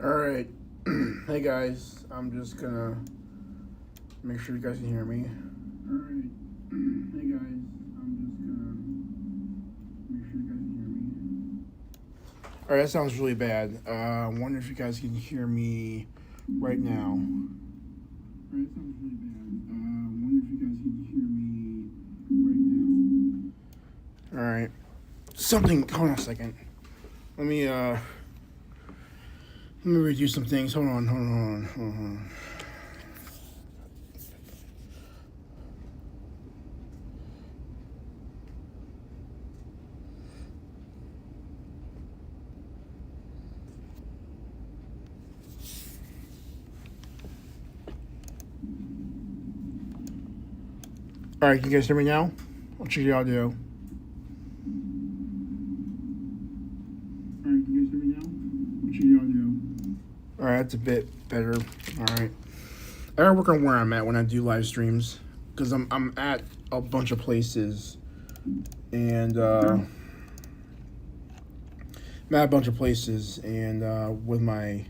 Alright. Hey guys, I'm just gonna make sure you guys can hear me. Alright. Hey guys, I'm just gonna make sure you guys can hear me. Alright, that sounds really bad. I wonder if you guys can hear me right now. Alright, that sounds really bad. I wonder if you guys can hear me right now. Alright. Hold on a second. Let me redo some things. Hold on. Alright, can you guys hear me now? I'll check the audio. Alright, can you guys hear me now? I'll check the audio. Alright, that's a bit better. Alright. I gotta work on where I'm at when I do live streams. Because I'm at a bunch of places and with my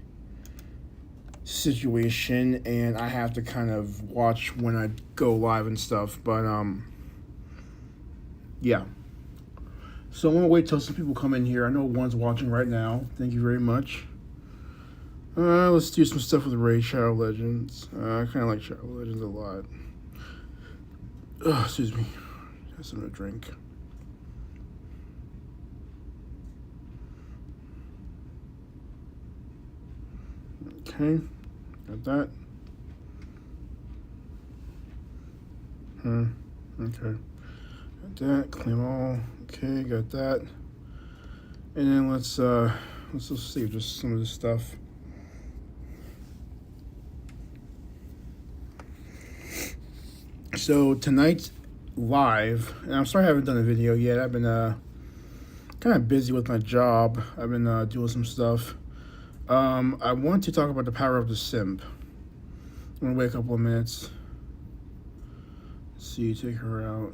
situation, and I have to kind of watch when I go live and stuff. But yeah. So I'm gonna wait till some people come in here. I know one's watching right now. Thank you very much. Let's do some stuff with Raid Shadow Legends. I kind of like Shadow Legends a lot. Excuse me. Have something to drink. Okay, got that. Okay, got that. Claim all. Okay, got that. And then let's just save just some of this stuff. So tonight's live, and I'm sorry I haven't done a video yet. I've been kind of busy with my job. I've been doing some stuff. I want to talk about the power of the simp. I'm gonna wait a couple of minutes. Let's see, take her out.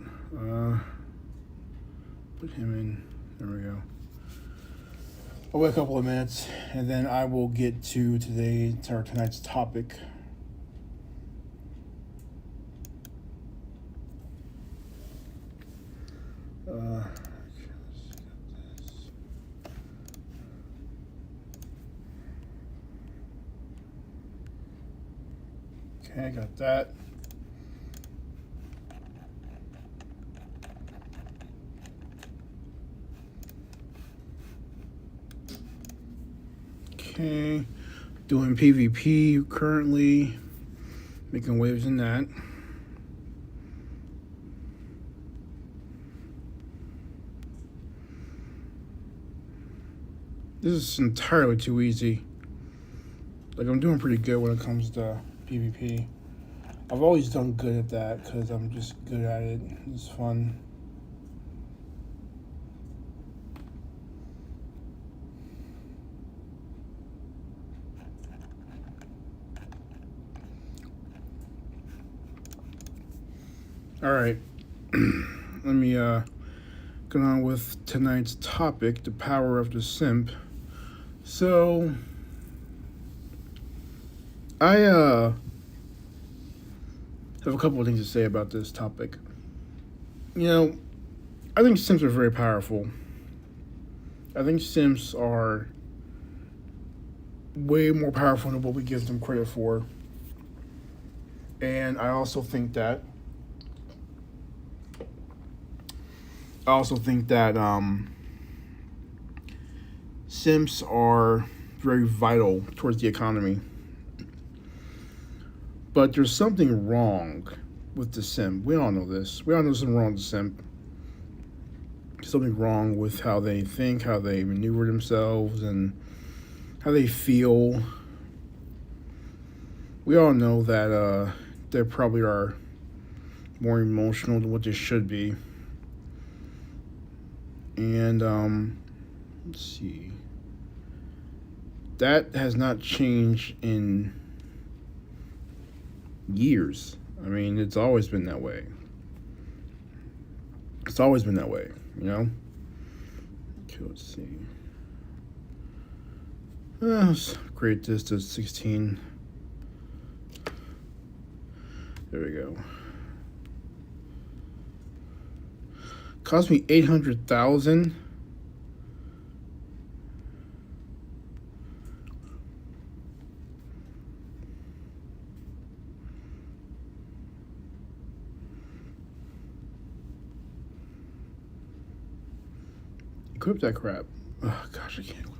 Put him in. There we go. I'll wait a couple of minutes, and then I will get to tonight's topic. Okay, I got that. Okay, doing PvP currently, making waves in that. This is entirely too easy. Like, I'm doing pretty good when it comes to PvP. I've always done good at that because I'm just good at it. It's fun. Alright. Let me get on with tonight's topic, the power of the simp. So I have a couple of things to say about this topic. You know, I think simps are very powerful. I think simps are way more powerful than what we give them credit for. And I also think that simps are very vital towards the economy. But there's something wrong with the simp. We all know this. We all know there's something wrong with the simp. Something wrong with how they think, how they maneuver themselves, and how they feel. We all know that they probably are more emotional than what they should be. And let's see. That has not changed in years. I mean, it's always been that way. It's always been that way, you know? Okay, let's see. Let's upgrade this to 16. There we go. Cost me 800,000. Equip that crap. Oh gosh, I can't equip it.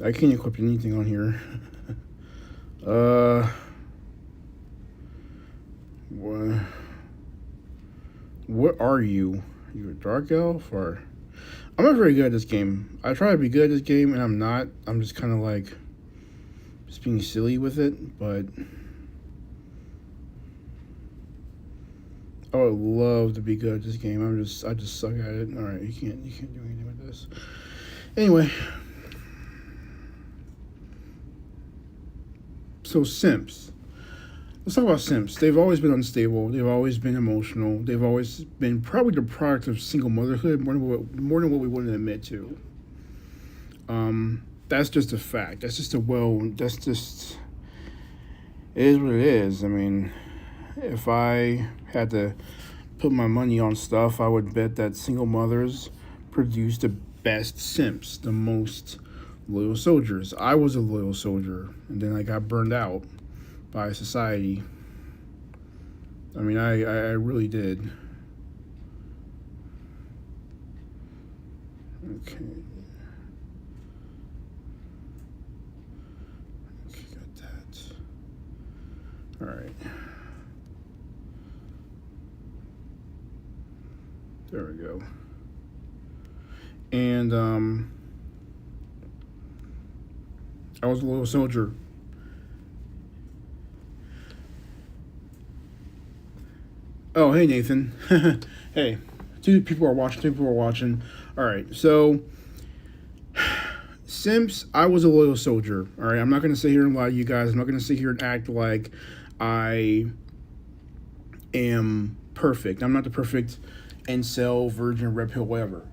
I can't equip anything on here. What are you? You a dark elf or? I'm not very good at this game. I try to be good at this game and I'm not. I'm just kind of like just being silly with it, but I would love to be good at this game. I just suck at it. All right, you can't do anything with this. Anyway, so simps. Let's talk about simps. They've always been unstable. They've always been emotional. They've always been probably the product of single motherhood more than what we want to admit to. That's just a fact. That's just it is what it is. I mean, if I had to put my money on stuff, I would bet that single mothers produce the best simps, the most loyal soldiers. I was a loyal soldier, and then I got burned out by society. I mean, I really did. Okay. Got that. All right. There we go. And I was a loyal soldier. Oh, hey, Nathan. Hey, two people are watching. All right, so simps, I was a loyal soldier. All right, I'm not going to sit here and lie to you guys. I'm not going to sit here and act like I am perfect. I'm not the perfect incel, virgin, red pill, whatever.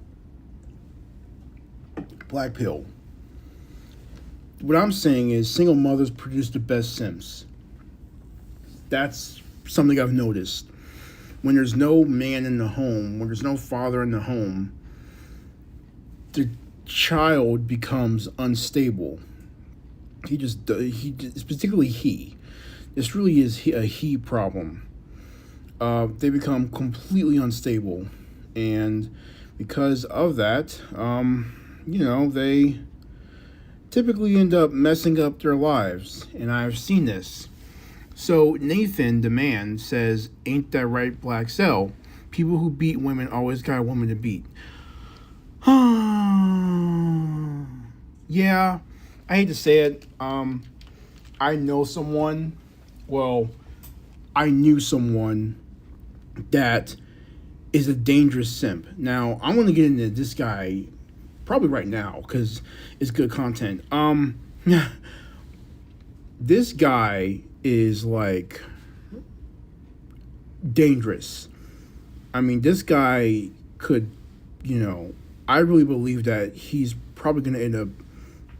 Black pill. What I'm saying is single mothers produce the best simps. That's something I've noticed. When there's no man in the home, when there's no father in the home, the child becomes unstable. Particularly he. This really is a he problem. They become completely unstable. And because of that, they typically end up messing up their lives. And I've seen this. So Nathan, the man, says, ain't that right, Black Cell? People who beat women always got a woman to beat. Yeah, I hate to say it. I know someone, I knew someone that is a dangerous simp. Now, I'm going to get into this guy probably right now because it's good content. This guy is like dangerous. I mean, this guy could, I really believe that he's probably going to end up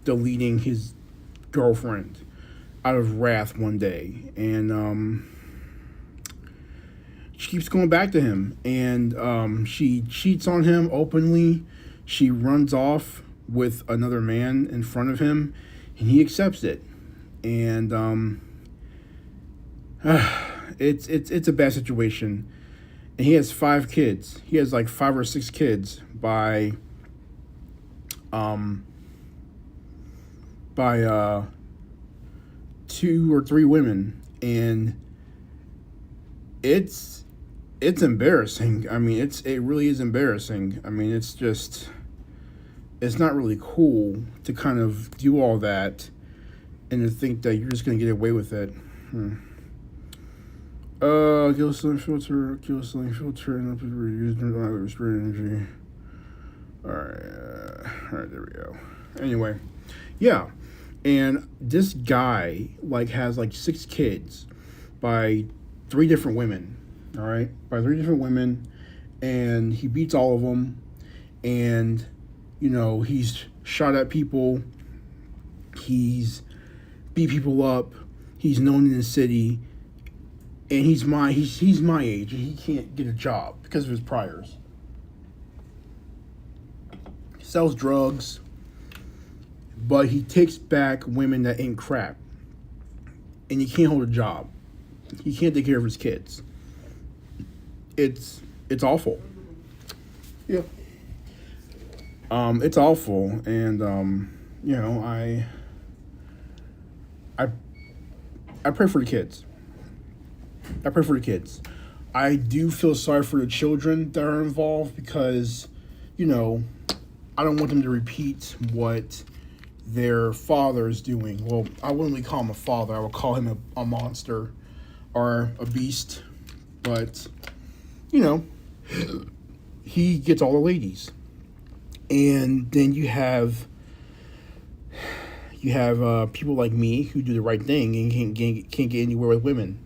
deleting his girlfriend out of wrath one day. And she keeps going back to him. And she cheats on him openly. She runs off with another man in front of him. And he accepts it. And it's a bad situation. And he has 5 kids. He has like 5 or 6 kids by 2 or 3 women, and it's embarrassing. I mean, it really is embarrassing. I mean, it's not really cool to kind of do all that and to think that you're just gonna get away with it. Kill stealing filter, and up to reuse spirit energy. Alright, there we go. Anyway, yeah. And this guy has 6 kids by 3 different women. All right, by 3 different women, and he beats all of them. And he's shot at people. He's beat people up. He's known in the city, and he's my age, and he can't get a job because of his priors. He sells drugs, but he takes back women that ain't crap, and he can't hold a job. He can't take care of his kids. It's awful. Yeah. It's awful, and I pray for the kids. I pray for the kids. I do feel sorry for the children that are involved because, I don't want them to repeat what their father is doing. Well, I wouldn't really call him a father. I would call him a monster or a beast. But, he gets all the ladies. And then you have people like me who do the right thing and can't get anywhere with women.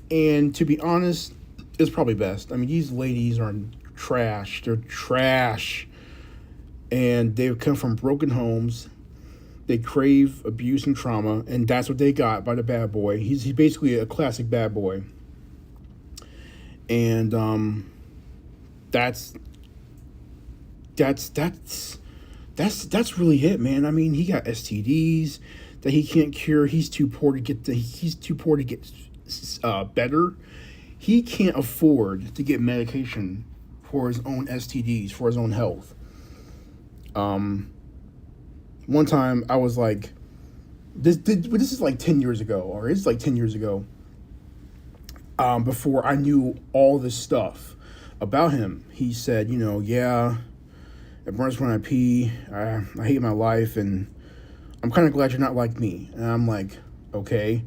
And to be honest, it's probably best. I mean, these ladies are trash. They're trash. And they come from broken homes. They crave abuse and trauma, and that's what they got by the bad boy. He's basically a classic bad boy. And that's really it, man. I mean, he got STDs that he can't cure. He's too poor to get better. He can't afford to get medication for his own STDs, for his own health. One time I was like, this is like 10 years ago, or it's like 10 years ago. Before I knew all this stuff about him, he said, yeah, it burns when I pee. I hate my life, and I'm kind of glad you're not like me. And I'm like, okay.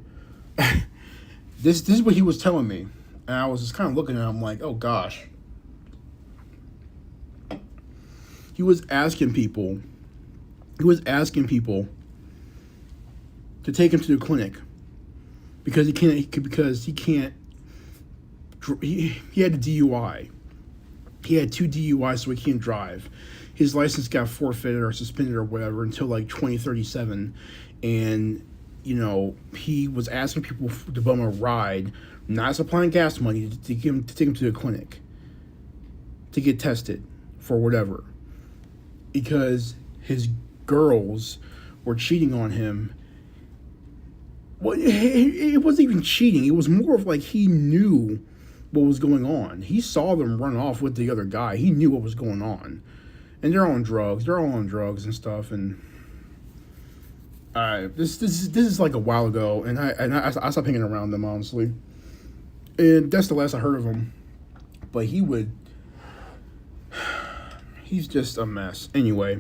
This is what he was telling me. And I was just kind of looking at him like, oh, gosh. He was asking people to take him to the clinic because he had a DUI. He had 2 DUIs, so he can't drive. His license got forfeited or suspended or whatever until like 2037. And, he was asking people to bum a ride, not supplying gas money to take him to the clinic to get tested for whatever. Because his girls were cheating on him. Well, it wasn't even cheating. It was more of like he knew what was going on. He saw them run off with the other guy. He knew what was going on. And they're on drugs. They're all on drugs and stuff. And this is like a while ago. And I stopped hanging around them, honestly. And that's the last I heard of him. But he's just a mess. Anyway.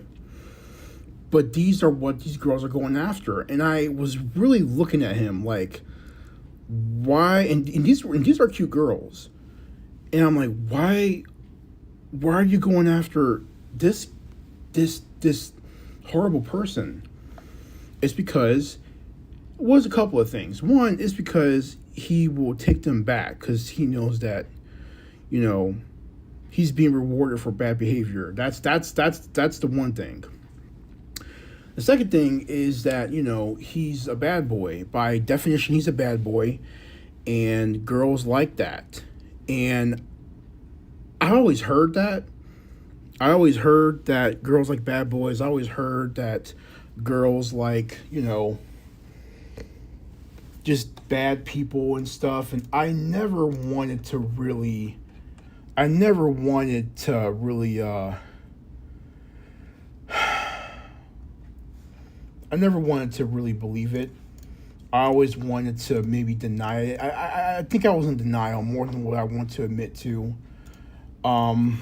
But these are what these girls are going after. And I was really looking at him like, why? And these are cute girls. And I'm like, why are you going after this horrible person? It's because, it was a couple of things. One is because he will take them back because he knows that, he's being rewarded for bad behavior. That's the one thing. The second thing is that, he's a bad boy. By definition, he's a bad boy. And girls like that. And I always heard that. I always heard that girls like bad boys. I always heard that girls like, just bad people and stuff. And I never wanted to really believe it. I always wanted to maybe deny it. I think I was in denial more than what I want to admit to. I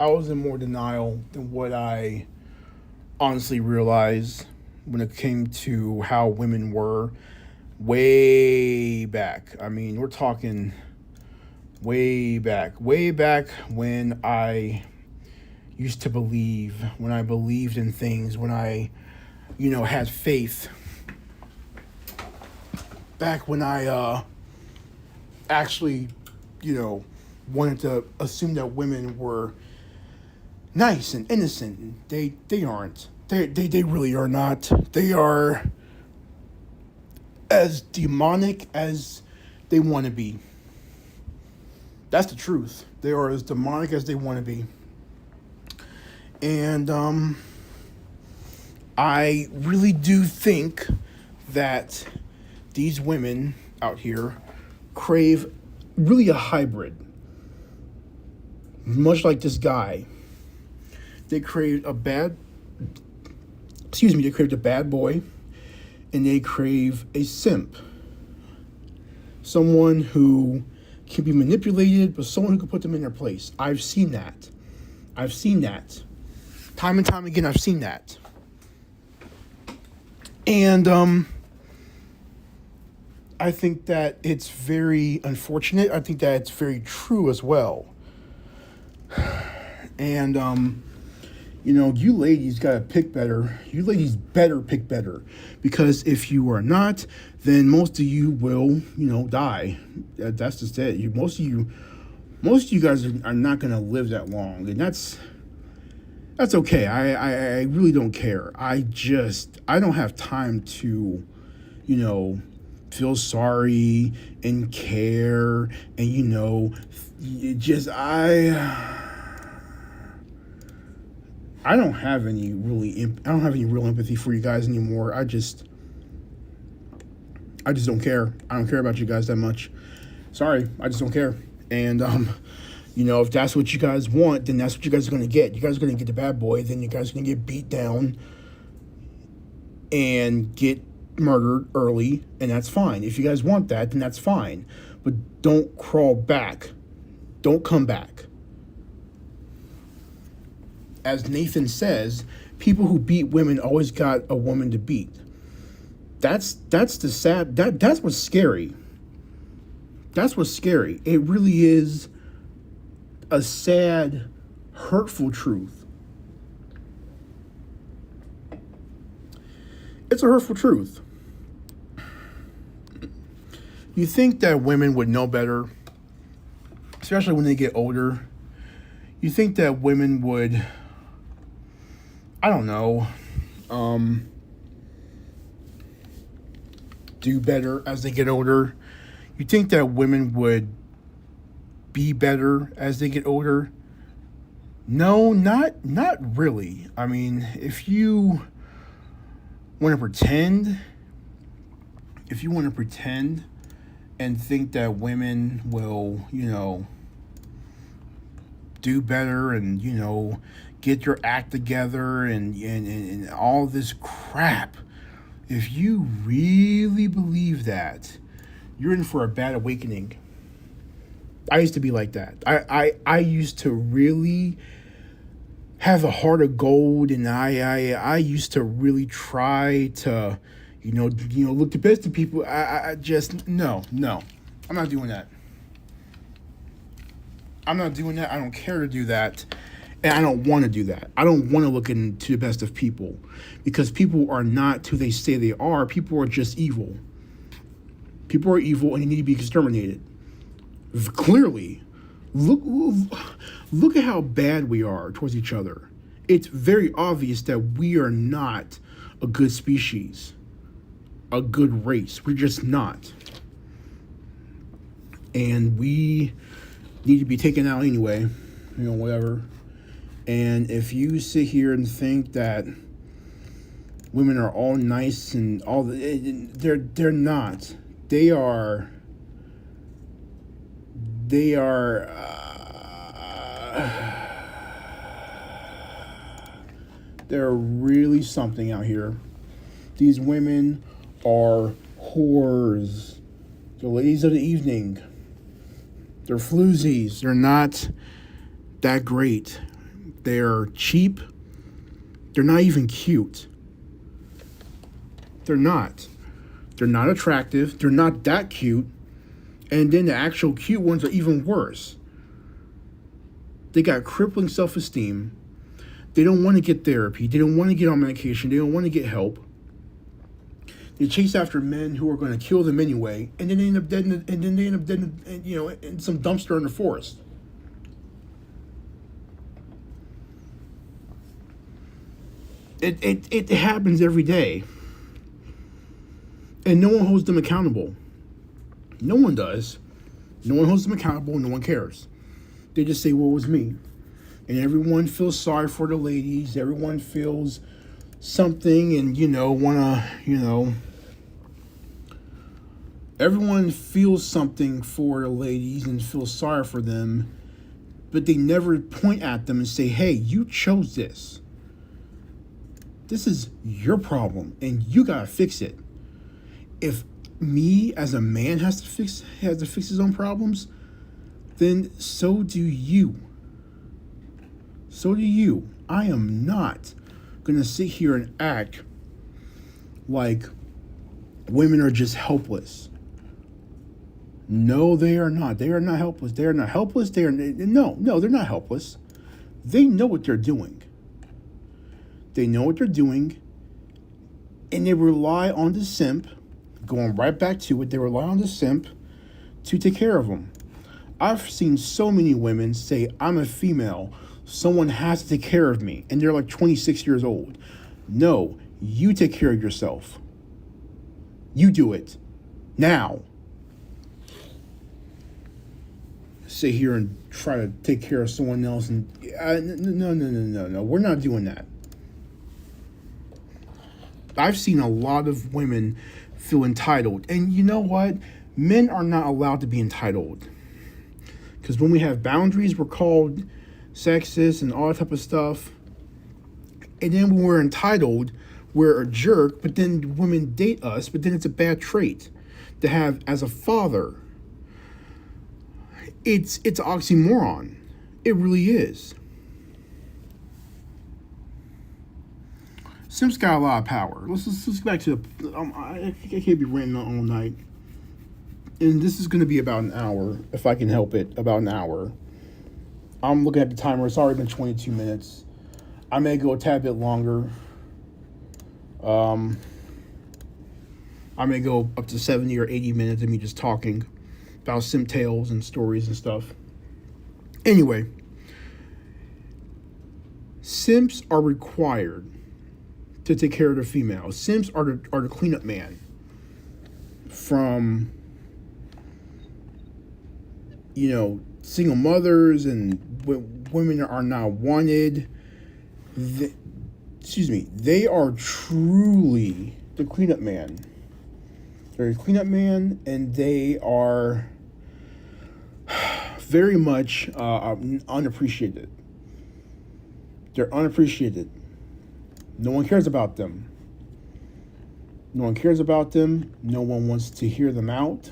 was in more denial than what I honestly realized when it came to how women were way back. I mean, we're talking way back when I used to believe, when I believed in things, when I, had faith. back when I actually, wanted to assume that women were nice and innocent. They aren't. They really are not. They are as demonic as they want to be. That's the truth. They are as demonic as they want to be. And I really do think that these women out here crave really a hybrid. Much like this guy. They craved a bad boy, and they crave a simp. Someone who can be manipulated, but someone who can put them in their place. I've seen that. Time and time again, I've seen that. And I think that it's very unfortunate. I think that it's very true as well. And, you ladies got to pick better. You ladies better pick better. Because if you are not, then most of you will, die. That's just it. Most of you guys are not going to live that long. And that's okay. I really don't care. I don't have time to, feel sorry and care and, I don't have any real empathy for you guys anymore. I just don't care. I don't care about you guys that much. Sorry, I just don't care. And if that's what you guys want, then that's what you guys are going to get. You guys are going to get the bad boy, then you guys are going to get beat down and get murdered early, and that's fine. If you guys want that, then that's fine. But don't crawl back. Don't come back. As Nathan says, people who beat women always got a woman to beat. That's what's scary. That's what's scary. It really is a sad, hurtful truth. It's a hurtful truth. You think that women would know better, especially when they get older. You think that women would, I don't know, do better as they get older. You think that women would be better as they get older? No, not really. I mean, if you want to pretend and think that women will, do better and, get your act together and all this crap, if you really believe that, you're in for a bad awakening. I used to be like that. I used to really have a heart of gold, and I used to really try to, look the best of people. I just, no, I'm not doing that. I don't care to do that. And I don't want to do that. I don't want to look into the best of people, because people are not who they say they are. People are just evil. People are evil, and they need to be exterminated. Clearly, look at how bad we are towards each other. It's very obvious that we are not a good species, a good race. We're just not. And we need to be taken out anyway, whatever. And if you sit here and think that women are all nice and all, they're not. They're really something out here. These women are whores. The ladies of the evening. They're floozies. They're not that great. They're cheap. They're not even cute. They're not. They're not attractive. They're not that cute. And then the actual cute ones are even worse. They got crippling self-esteem. They don't want to get therapy. They don't want to get on medication. They don't want to get help. They chase after men who are going to kill them anyway, and then they end up dead. In some dumpster in the forest. It happens every day, and no one holds them accountable. No one does. No one holds them accountable. No one cares. They just say, "Well, it was me," and everyone feels sorry for the ladies. Everyone feels something, and everyone feels something for the ladies and feels sorry for them, but they never point at them and say, "Hey, you chose this. This is your problem, and you gotta fix it." If me as a man has to fix his own problems, then so do you. So do you. I am not gonna sit here and act like women are just helpless. No, they are not. They are not helpless. They are not helpless. They're not helpless. They know what they're doing. They know what they're doing, and they rely on the simp, going right back to it, they rely on the simp to take care of them. I've seen so many women say, "I'm a female, someone has to take care of me," and they're like 26 years old. No, you take care of yourself. You do it. Now. Sit here and try to take care of someone else, and no. We're not doing that. I've seen a lot of women feel entitled. And you know what? Men are not allowed to be entitled. Because when we have boundaries, we're called sexist and all that type of stuff. And then when we're entitled, we're a jerk. But then women date us. But then it's a bad trait to have as a father. It's an oxymoron. It really is. Simps got a lot of power. Let's get back to the. I can't be ranting all night. And this is going to be about an hour, if I can help it. About an hour. I'm looking at the timer. It's already been 22 minutes. I may go a tad bit longer. I may go up to 70 or 80 minutes of me just talking about simp tales and stories and stuff. Anyway, simps are required to take care of the female. Simps are the cleanup man from, single mothers and women that are not wanted. They are truly the cleanup man. They're a cleanup man, and they are very much unappreciated. They're unappreciated. No one cares about them. No one cares about them. No one wants to hear them out.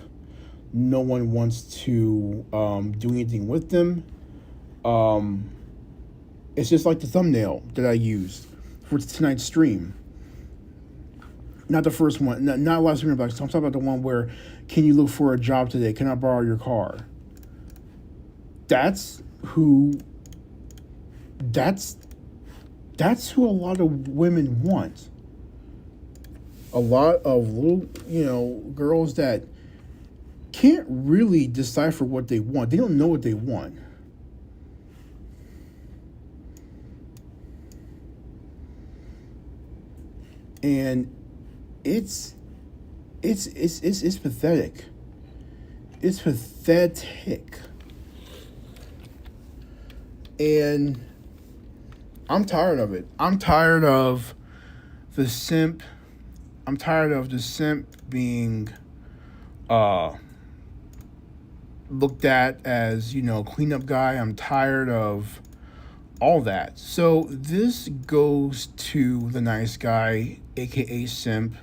No one wants to do anything with them. It's just like the thumbnail that I used for tonight's stream. Not the first one. Not last stream. I'm talking about the one where, can you look for a job today? Can I borrow your car? That's who a lot of women want. A lot of little, girls that can't really decipher what they want. They don't know what they want. And it's pathetic. It's pathetic. And I'm tired of it. I'm tired of the simp. I'm tired of the simp being looked at as, cleanup guy. I'm tired of all that. So this goes to the nice guy, aka simp.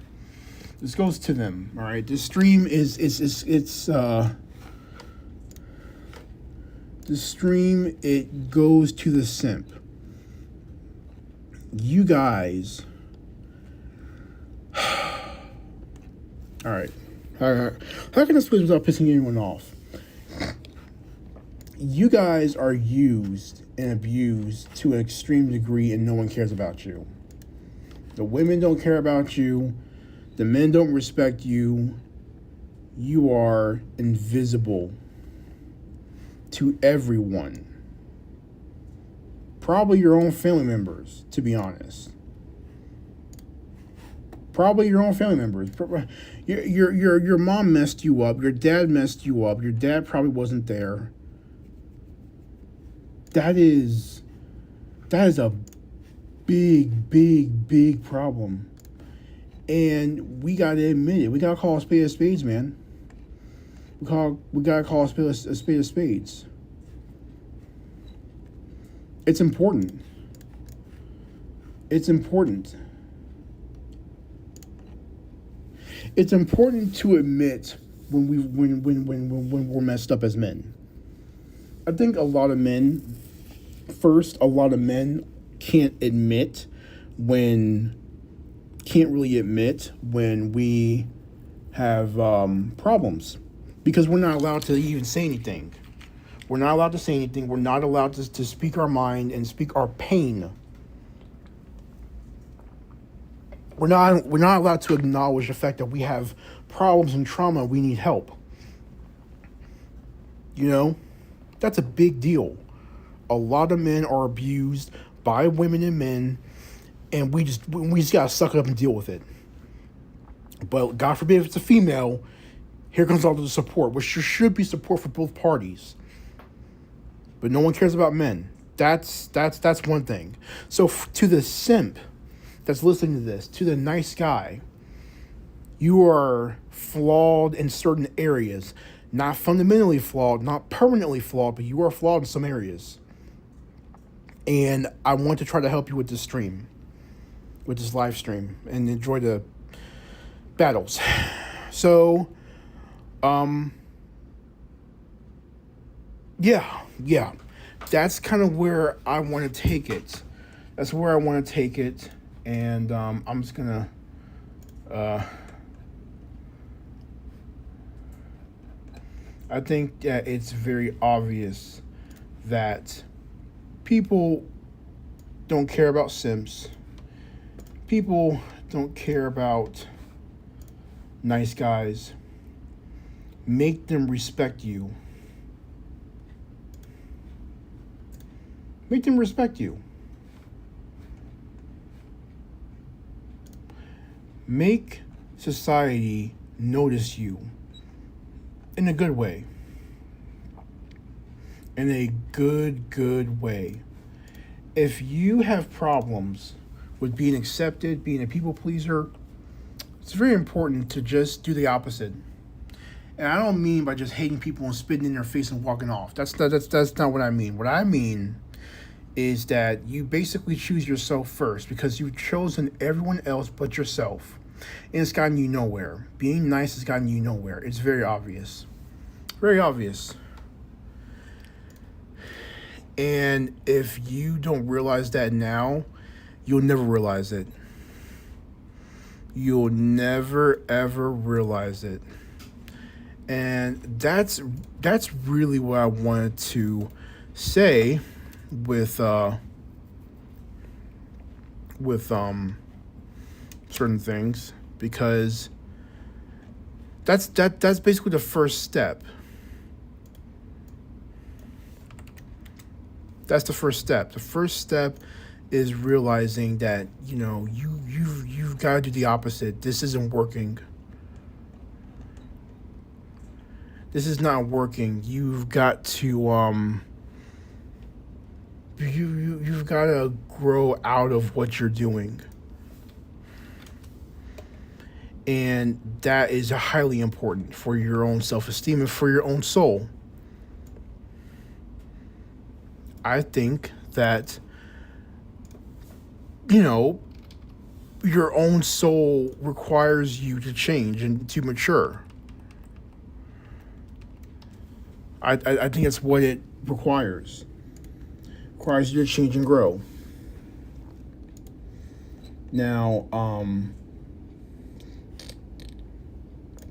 This goes to them. All right. This stream it goes to the simp. You guys. All right. How can I switch without pissing anyone off? You guys are used and abused to an extreme degree, and no one cares about you. The women don't care about you. The men don't respect you. You are invisible to everyone. Probably your own family members, to be honest. Probably your own family members. Your mom messed you up. Your dad messed you up. Your dad probably wasn't there. That is a big problem. And we gotta admit it. We gotta call a spade a spades, man. We gotta call a spade a spades. It's important. It's important. It's important to admit when we're messed up as men. I think a lot of men can't really admit when we have problems, because we're not allowed to even say anything. We're not allowed to say anything. We're not allowed to speak our mind and speak our pain. We're not allowed to acknowledge the fact that we have problems and trauma. We need help. You know, that's a big deal. A lot of men are abused by women and men, and we just gotta suck it up and deal with it. But God forbid if it's a female, here comes all the support, which there should be support for both parties. But no one cares about men. That's one thing. So to the simp that's listening to this, to the nice guy, you are flawed in certain areas. Not fundamentally flawed, not permanently flawed, but you are flawed in some areas. And I want to try to help you with this stream, with this live stream, and enjoy the battles. So, yeah, that's kind of where I want to take it. And I'm just gonna I think that it's very obvious that people don't care about simps. People don't care about nice guys. Make them respect you. Make them respect you. Make society notice you in a good way. In a good way. If you have problems with being accepted, being a people pleaser, it's very important to just do the opposite. And I don't mean by just hating people and spitting in their face and walking off. That's not what I mean. What I mean is that you basically choose yourself first, because you've chosen everyone else but yourself. And it's gotten you nowhere. Being nice has gotten you nowhere. It's very obvious. Very obvious. And if you don't realize that now, you'll never realize it. You'll never, ever realize it. And that's really what I wanted to say with certain things, because that's basically the first step. That's the first step. The first step is realizing that, you know, you've got to do the opposite. This isn't working. This is not working. You've got to you've got to grow out of what you're doing. And that is highly important for your own self-esteem and for your own soul. I think that, you know, your own soul requires you to change and to mature. I think that's what it requires. Requires you to change and grow. Now,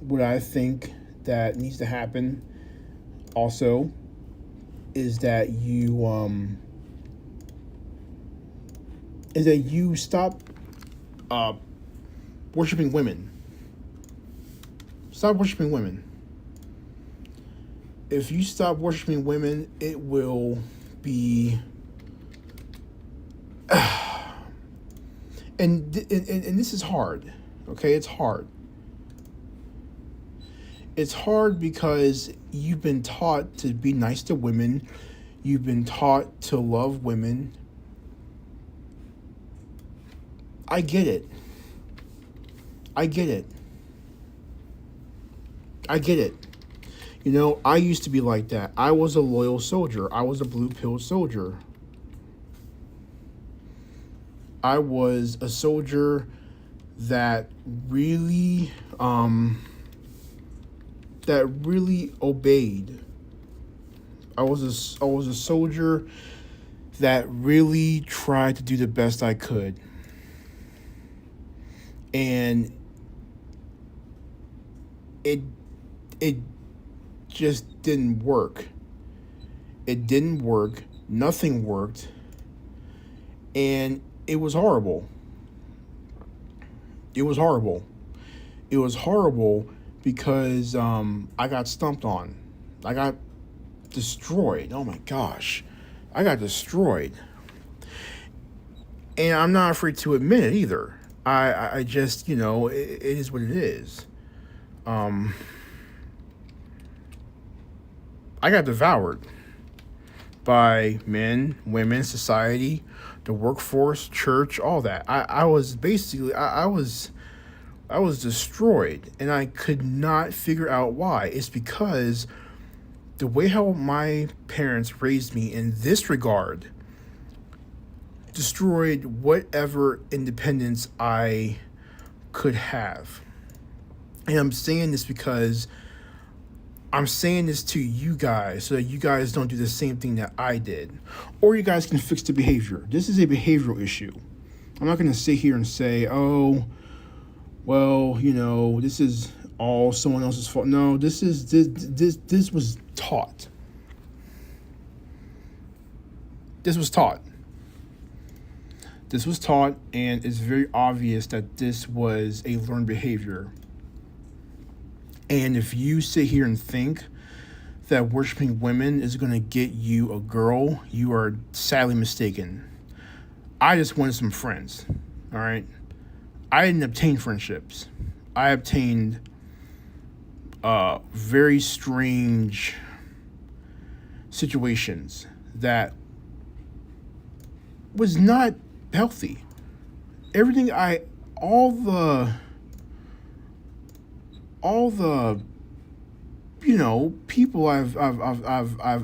what I think that needs to happen also is that you stop worshiping women. Stop worshiping women. If you stop worshiping women, it will be... and this is hard. Okay, it's hard. It's hard because you've been taught to be nice to women. You've been taught to love women. I get it. I get it. I get it. You know, I used to be like that. I was a loyal soldier. I was a blue pill soldier. I was a soldier that really obeyed. I was a soldier that really tried to do the best I could. And it just didn't work. It didn't work. Nothing worked. And it was horrible. It was horrible. It was horrible because I got stumped on. I got destroyed. Oh my gosh. I got destroyed. And I'm not afraid to admit it either. I just, you know, it is what it is. I got devoured by men, women, society, the workforce, church, all that. I was basically, I was destroyed, and I could not figure out why. It's because the way how my parents raised me in this regard destroyed whatever independence I could have. And I'm saying this because I'm saying this to you guys so that you guys don't do the same thing that I did. Or you guys can fix the behavior. This is a behavioral issue. I'm not going to sit here and say, oh, well, you know, this is all someone else's fault. No, this was taught. This was taught. This was taught, and it's very obvious that this was a learned behavior. And if you sit here and think that worshiping women is going to get you a girl, you are sadly mistaken. I just wanted some friends, all right? I didn't obtain friendships. I obtained very strange situations that was not healthy. All the you know, people I've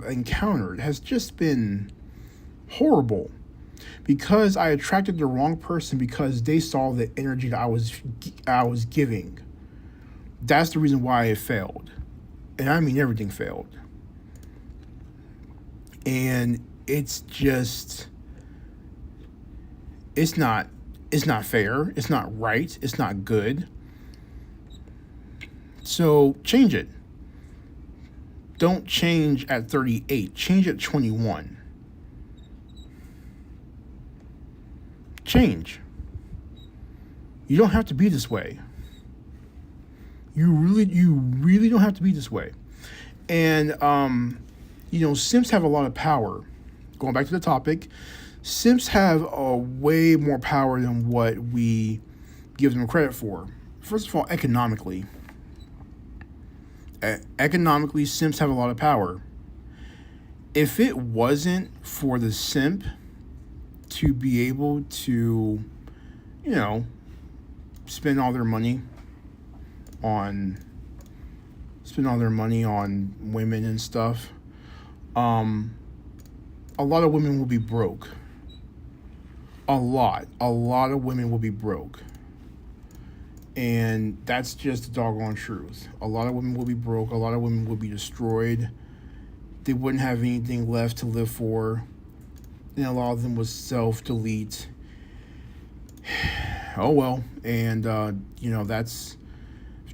encountered has just been horrible because I attracted the wrong person because they saw the energy that I was giving. That's the reason why it failed. And I mean everything failed. And it's just, it's not fair. It's not right. It's not good. So change it. Don't change at 38. Change at 21. Change. You don't have to be this way. You really don't have to be this way. And, you know, simps have a lot of power. Going back to the topic, simps have a way more power than what we give them credit for. First of all, economically. Economically, simps have a lot of power. If it wasn't for the simp to be able to, you know, spend all their money on women and stuff, a lot of women will be broke. A lot of women will be broke. And that's just the doggone truth. A lot of women will be broke. A lot of women will be destroyed. They wouldn't have anything left to live for. And a lot of them will self-delete. Oh, well. And, you know, if that's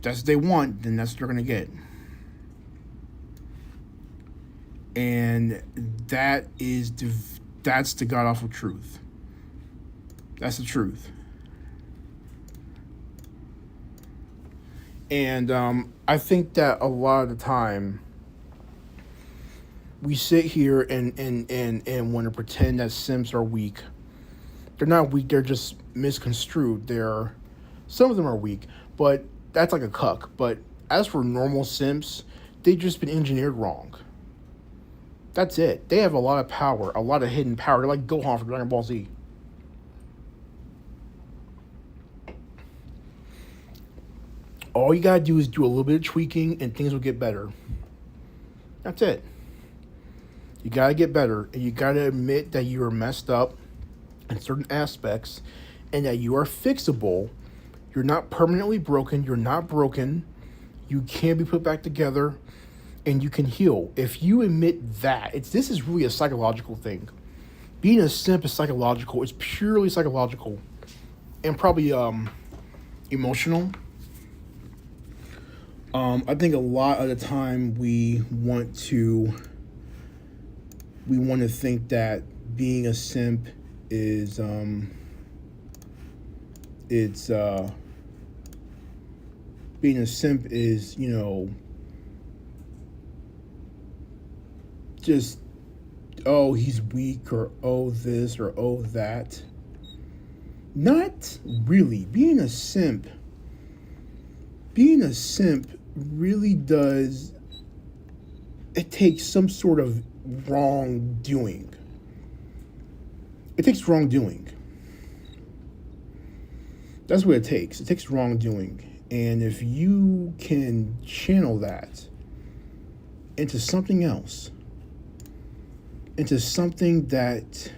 what they want, then that's what they're going to get. And that's the god-awful truth. That's the truth. And I think that a lot of the time we sit here and want to pretend that simps are weak. They're not weak, they're just misconstrued. Some of them are weak, but that's like a cuck. But as for normal simps, they've just been engineered wrong. That's it. They have a lot of power, a lot of hidden power. They're like Gohan from Dragon Ball Z. All you gotta do is do a little bit of tweaking and things will get better. That's it. You gotta get better, and you gotta admit that you are messed up in certain aspects and that you are fixable. You're not permanently broken. You're not broken. You can be put back together and you can heal. If you admit that, this is really a psychological thing. Being a simp is psychological. It's purely psychological and probably emotional. I think a lot of the time we want to think that being a simp is being a simp is, just, oh, he's weak, or oh this, or oh that. Not really. Being a simp really does, it takes some sort of wrongdoing. It takes wrongdoing. That's what it takes. It takes wrongdoing. And if you can channel that into something else, into something that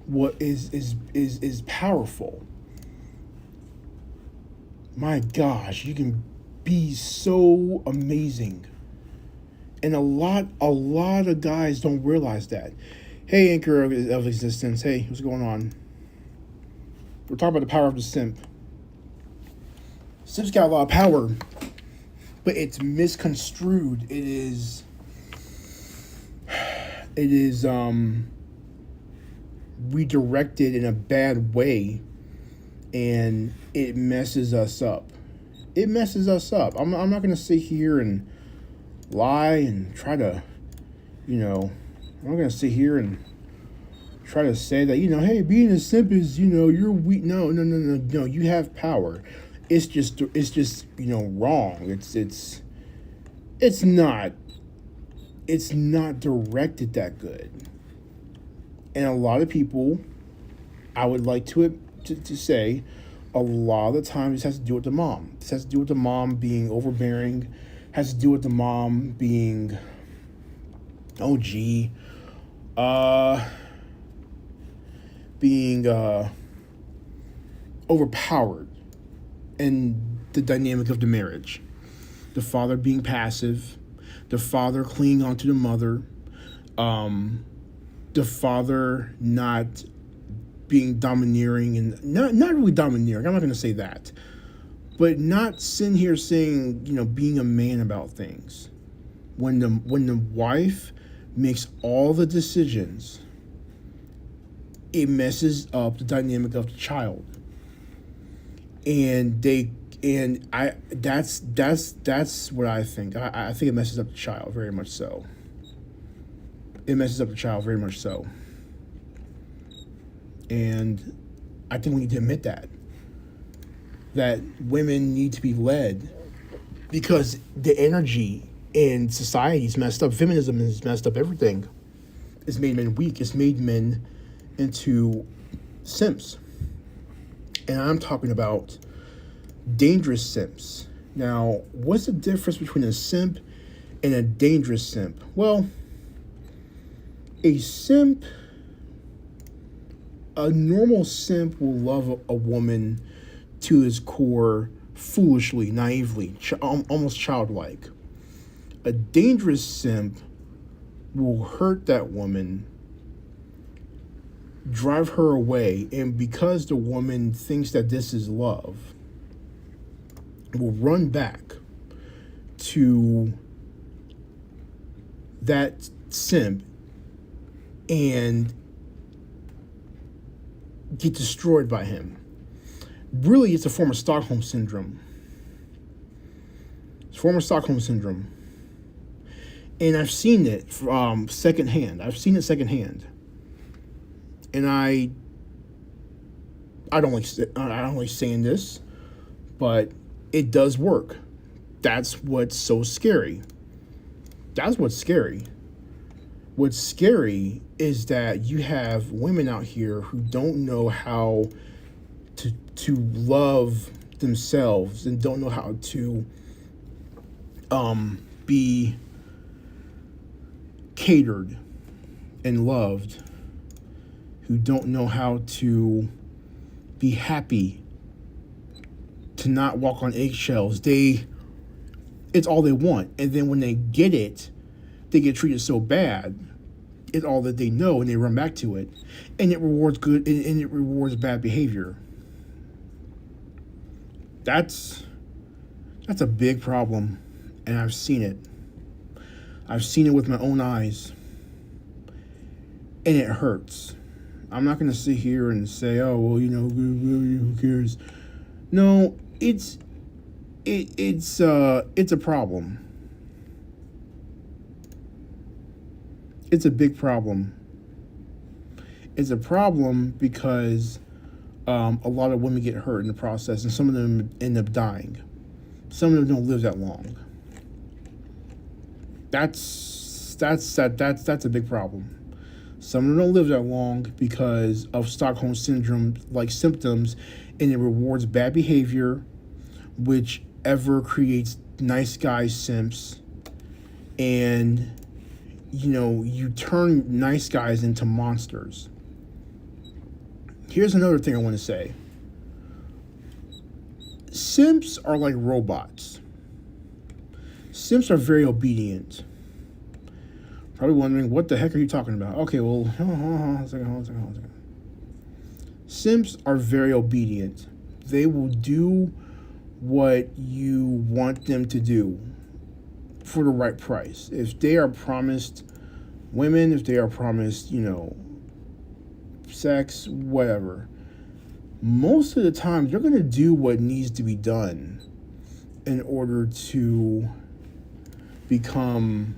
what is powerful, my gosh, you can be so amazing. And a lot of guys don't realize that. Hey, anchor of existence. Hey, what's going on? We're talking about the power of the simp. Simp's got a lot of power, but it's misconstrued. It is redirected in a bad way, and it messes us up. It messes us up. I'm not going to sit here and lie and try to, I'm not going to sit here and try to say that, hey, being a simp is, you're weak. No, you have power. It's just wrong. It's not directed that good. And a lot of people, I would like to say, a lot of the time this has to do with the mom. This has to do with the mom being overbearing, has to do with the mom being, being overpowered in the dynamic of the marriage. The father being passive, the father clinging onto the mother, the father not being domineering, and not really domineering. I'm not going to say that, but not sitting here saying, being a man about things. When the wife makes all the decisions, it messes up the dynamic of the child. And that's what I think. I think it messes up the child very much so. It messes up the child very much so. And I think we need to admit that women need to be led, because the energy in society is messed up. Feminism has messed up everything. It's made men weak. It's made men into simps. And I'm talking about dangerous simps. Now, what's the difference between a simp and a dangerous simp? Well, a normal simp will love a woman to his core, foolishly, naively, almost childlike. A dangerous simp will hurt that woman, drive her away, and because the woman thinks that this is love, will run back to that simp and get destroyed by him. Really, it's a form of Stockholm syndrome. It's a form of Stockholm syndrome. And I've seen it secondhand. And I don't like saying this, but it does work. That's what's so scary. That's what's scary. What's scary is that you have women out here who don't know how to love themselves and don't know how to be catered and loved, who don't know how to be happy, to not walk on eggshells. It's all they want. And then when they get it, they get treated so bad. It's all that they know, and they run back to it. And it rewards good, and it rewards bad behavior. That's a big problem, and I've seen it. I've seen it with my own eyes, and it hurts. I'm not going to sit here and say, oh, well, who cares? No, it's a problem. It's a big problem. It's a problem because a lot of women get hurt in the process, and some of them end up dying. Some of them don't live that long. That's a big problem. Some of them don't live that long because of Stockholm syndrome like symptoms, and it rewards bad behavior, which ever creates nice guy simps, and you turn nice guys into monsters. Here's another thing I want to say. Simps are like robots. Simps are very obedient. Probably wondering, what the heck are you talking about? Okay, well, hold on a second. Simps are very obedient. They will do what you want them to do for the right price. If they are promised women, if they are promised, sex, whatever, most of the time they're going to do what needs to be done in order to become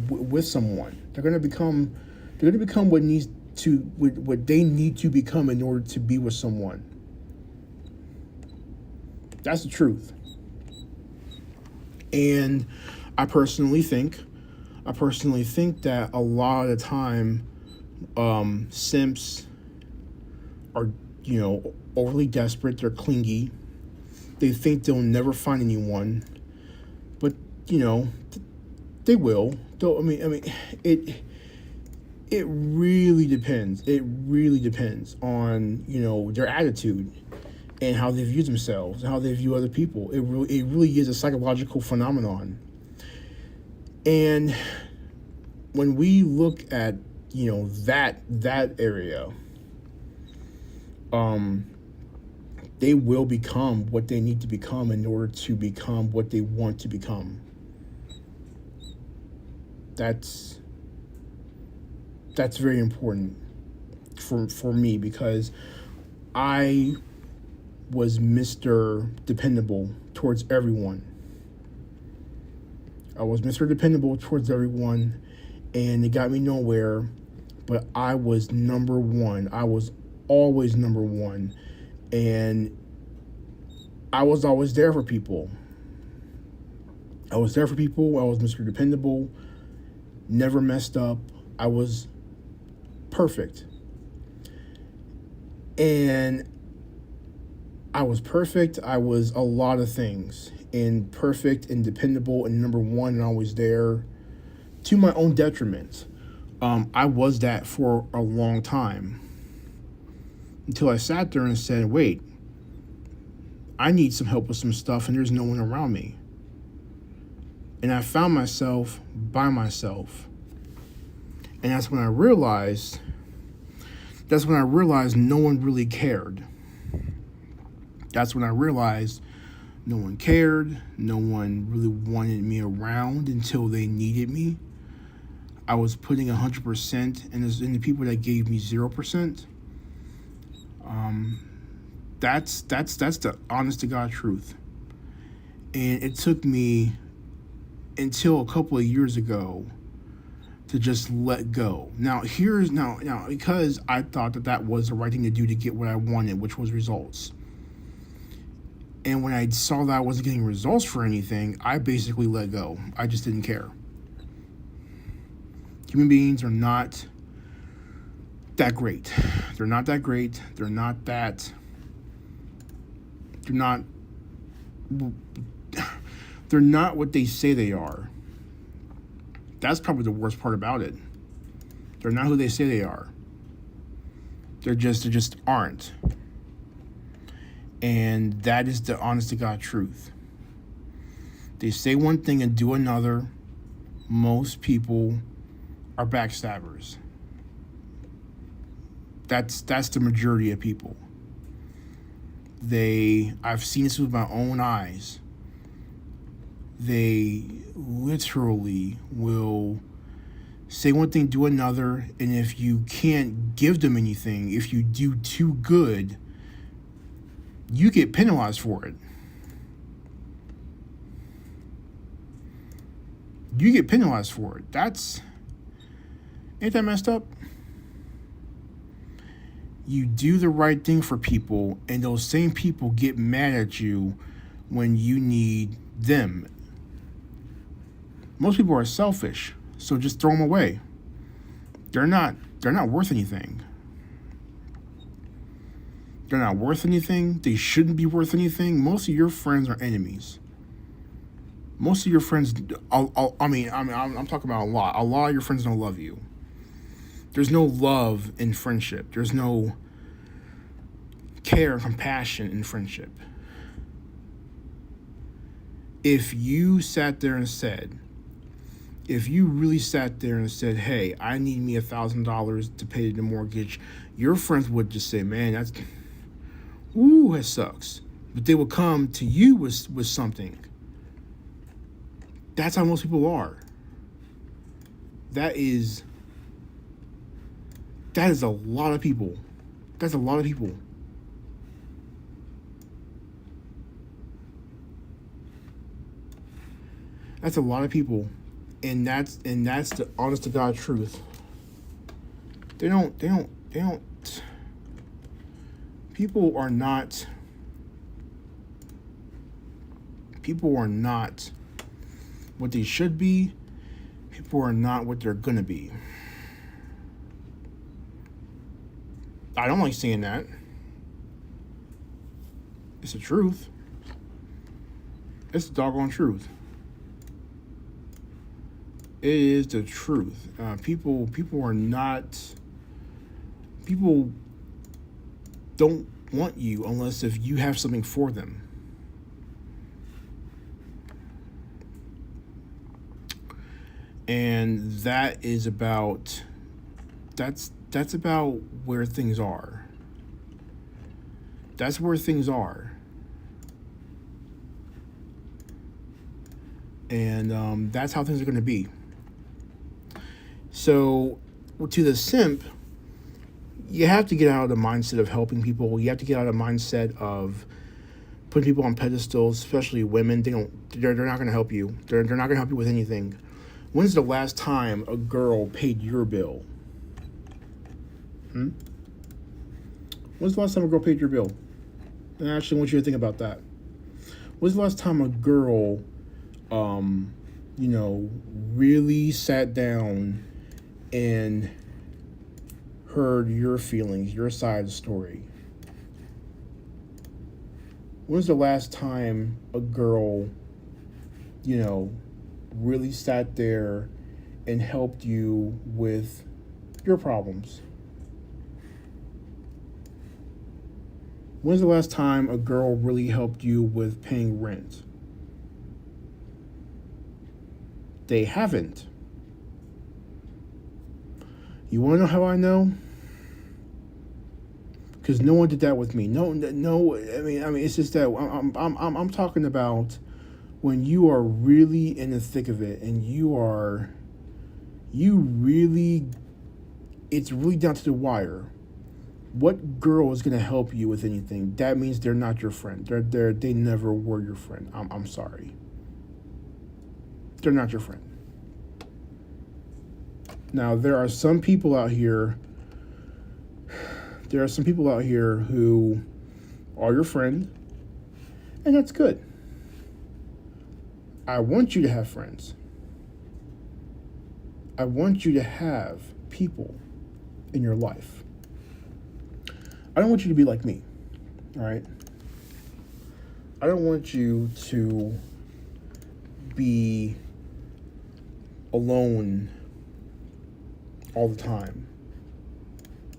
with someone. They're going to become what they need to become in order to be with someone. That's the truth. And I personally think that a lot of the time simps are overly desperate. They're clingy. They think they'll never find anyone, but they will. Though it really depends. It really depends on their attitude and how they view themselves and how they view other people. It really is a psychological phenomenon. And when we look at that area, they will become what they need to become in order to become what they want to become. That's very important for me, because I was Mr. Dependable towards everyone. And it got me nowhere, but I was number one. I was always number one, and I was always there for people. I was Mr. Dependable, never messed up. I was perfect. And I was perfect. I was a lot of things, and perfect and dependable and number one and always there, to my own detriment. I was that for a long time, until I sat there and said, wait, I need some help with some stuff, and there's no one around me. And I found myself by myself. And that's when I realized no one really cared. That's when I realized no one cared. No one really wanted me around until they needed me. I was putting 100% in the people that gave me 0%. That's the honest to God truth. And it took me until a couple of years ago to just let go. Now because I thought that was the right thing to do to get what I wanted, which was results. And when I saw that I wasn't getting results for anything, I basically let go. I just didn't care. Human beings are not that great. They're not that great. They're not what they say they are. That's probably the worst part about it. They're not who they say they are. They just aren't. And that is the honest to God truth. They say one thing and do another. Most people are backstabbers. That's the majority of people. I've seen this with my own eyes. They literally will say one thing, do another, and if you can't give them anything, if you do too good, you get penalized for it. You get penalized for it. Ain't that messed up? You do the right thing for people, and those same people get mad at you when you need them. Most people are selfish, so just throw them away. They're not worth anything. They're not worth anything. They shouldn't be worth anything. Most of your friends are enemies. Most of your friends, I'm talking about a lot. A lot of your friends don't love you. There's no love in friendship. There's no care and compassion in friendship. If you really sat there and said, hey, I need me $1,000 to pay the mortgage, your friends would just say, man, that sucks. But they will come to you with something. That's how most people are. That is a lot of people. That's a lot of people. That's a lot of people. And that's the honest to God truth. They don't people are not what they should be. People are not what they're gonna be. I don't like saying that. It's the truth. It's the doggone truth. It is the truth. People don't want you unless if you have something for them. And that's about where things are. That's where things are. And that's how things are going to be. So, to the simp, you have to get out of the mindset of helping people. You have to get out of the mindset of putting people on pedestals, especially women. They're not going to help you. They're not going to help you with anything. When's the last time a girl paid your bill? When's the last time a girl paid your bill? And I actually want you to think about that. When's the last time a girl, really sat down and heard your feelings, your side of the story? When's the last time a girl, really sat there and helped you with your problems? When's the last time a girl really helped you with paying rent? They haven't. You want to know how I know? Because no one did that with me. No. I mean, it's just that I'm talking about when you are really in the thick of it, and it's really down to the wire. What girl is going to help you with anything? That means they're not your friend. They never were your friend. I'm sorry. They're not your friend. Now, there are some people out here. There are some people out here who are your friend, and that's good. I want you to have friends. I want you to have people in your life. I don't want you to be like me, all right? I don't want you to be alone all the time.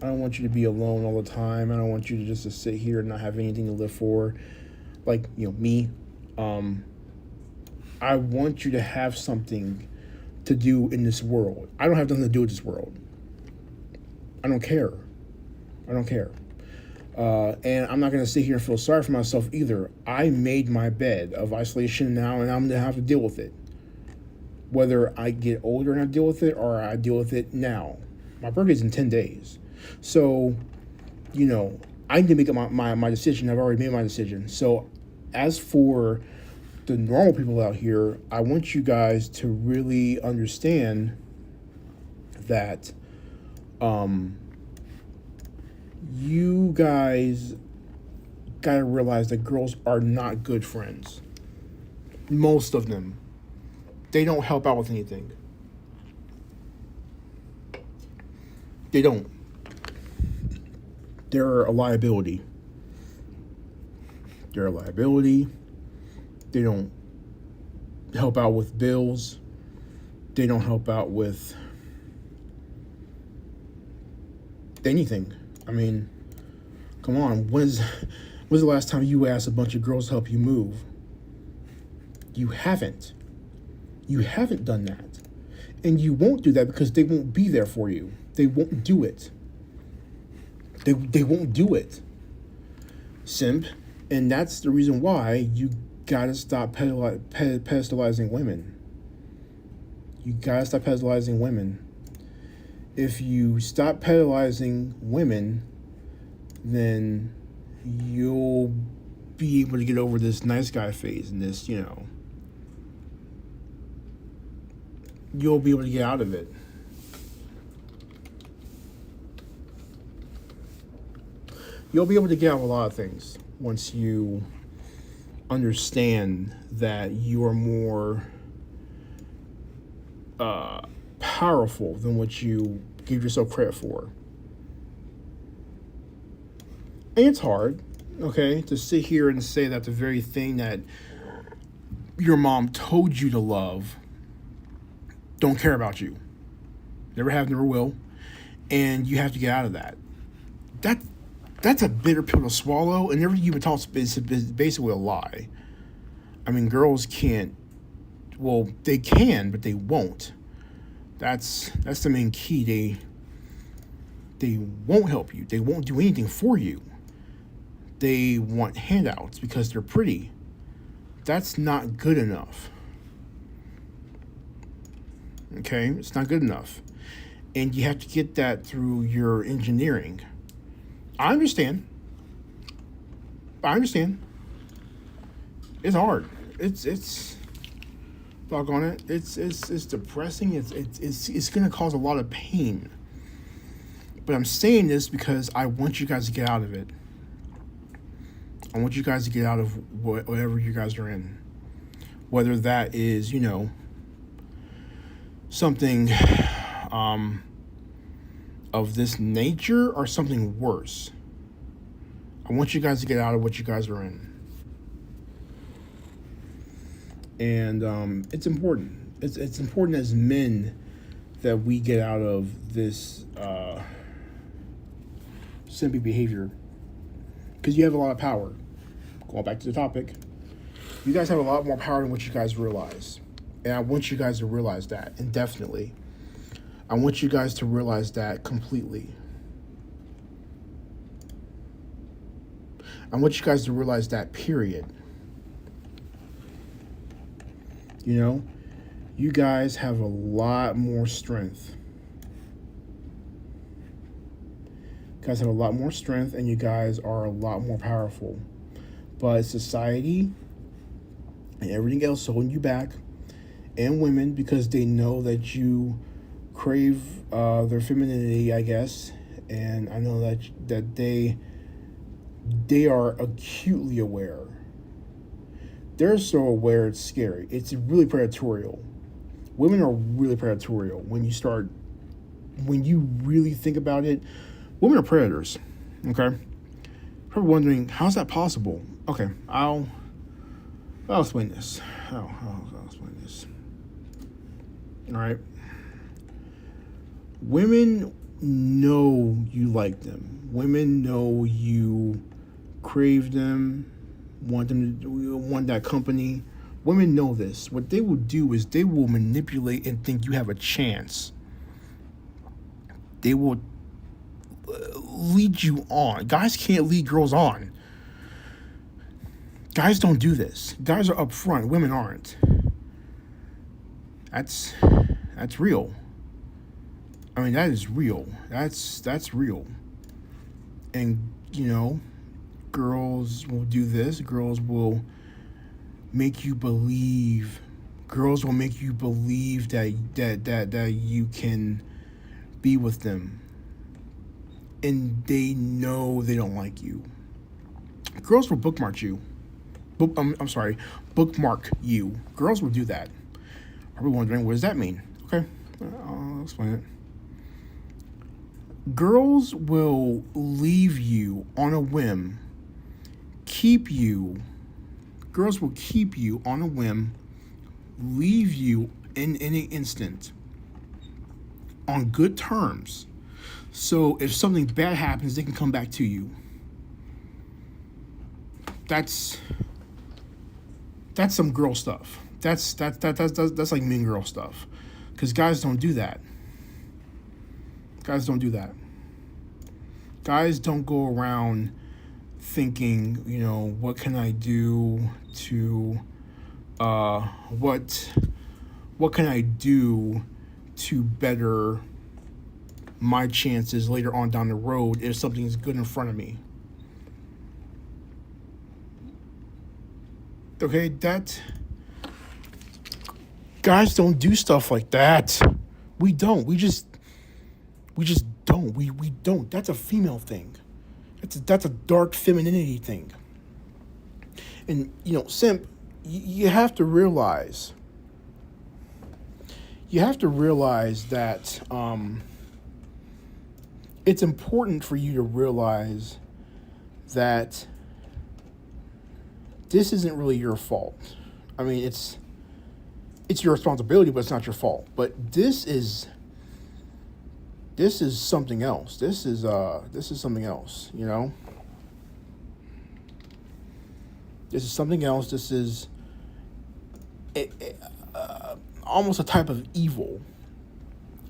I don't want you to be alone all the time. I don't want you to just to sit here and not have anything to live for, like, me. I want you to have something to do in this world. I don't have nothing to do with this world. I don't care. I don't care. And I'm not going to sit here and feel sorry for myself either. I made my bed of isolation now, and I'm going to have to deal with it. Whether I get older and I deal with it, or I deal with it now. My birthday's in 10 days. So, I need to make up my decision. I've already made my decision. So, as for the normal people out here, I want you guys to really understand that you guys gotta realize that girls are not good friends. Most of them. They don't help out with anything. They don't. They're a liability. They're a liability. They don't help out with bills. They don't help out with anything. I mean, come on. When's the last time you asked a bunch of girls to help you move? You haven't. You haven't done that. And you won't do that because they won't be there for you. They won't do it. They won't do it. Simp. And that's the reason why you gotta stop pedestalizing women. You gotta stop pedestalizing women. If you stop pedestalizing women, then you'll be able to get over this nice guy phase and this, you'll be able to get out of it. You'll be able to get out of a lot of things once you understand that you are more powerful than what you give yourself credit for. And it's hard, okay, to sit here and say that the very thing that your mom told you to love don't care about you. Never have, never will. And you have to get out of that. That's a bitter pill to swallow, and everything you've been taught is basically a lie. I mean, girls can't, well, they can, but they won't. That's the main key. They won't help you. They won't do anything for you. They want handouts because they're pretty. That's not good enough. Okay? It's not good enough. And you have to get that through your engineering. I understand. It's hard. It's doggone it. It's depressing. It's gonna cause a lot of pain. But I'm saying this because I want you guys to get out of it. I want you guys to get out of whatever you guys are in. Whether that is, something of this nature or something worse. I want you guys to get out of what you guys are in. And it's important. It's important as men that we get out of this simpy behavior, because you have a lot of power. Going back to the topic, you guys have a lot more power than what you guys realize. And I want you guys to realize that indefinitely. I want you guys to realize that completely. I want you guys to realize that, period. You guys have a lot more strength. You guys have a lot more strength, and you guys are a lot more powerful. But society and everything else holding you back, and women, because they know that you crave their femininity, I guess, and I know that they are acutely aware. They're so aware it's scary. It's really predatorial. Women are really predatorial. When you really think about it, women are predators. Okay, probably wondering how's that possible. Okay, I'll explain this. I'll explain this. All right. Women know you like them. Women know you crave them, want that company. Women know this. What they will do is they will manipulate and think you have a chance. They will lead you on. Guys can't lead girls on. Guys don't do this. Guys are upfront. Women aren't. That's real. I mean, that is real. That's real. And girls will do this. Girls will make you believe. Girls will make you believe that you can be with them, and they know they don't like you. Girls will bookmark you. Bookmark you. Girls will do that. Are we wondering what does that mean? Okay, I'll explain it. Girls will leave you on a whim. Girls will keep you on a whim, leave you in an instant on good terms. So if something bad happens, they can come back to you. That's some girl stuff. That's like mean girl stuff. Because guys don't do that. Guys don't do that. Guys don't go around thinking, what can I do to, what can I do to better my chances later on down the road if something's good in front of me. Okay, guys don't do stuff like that. We don't. We just don't. We don't. That's a female thing. That's a dark femininity thing. And simp, you have to realize. You have to realize that it's important for you to realize that this isn't really your fault. I mean, it's your responsibility, but it's not your fault. But this is something else. This is something else, This is something else. This is almost a type of evil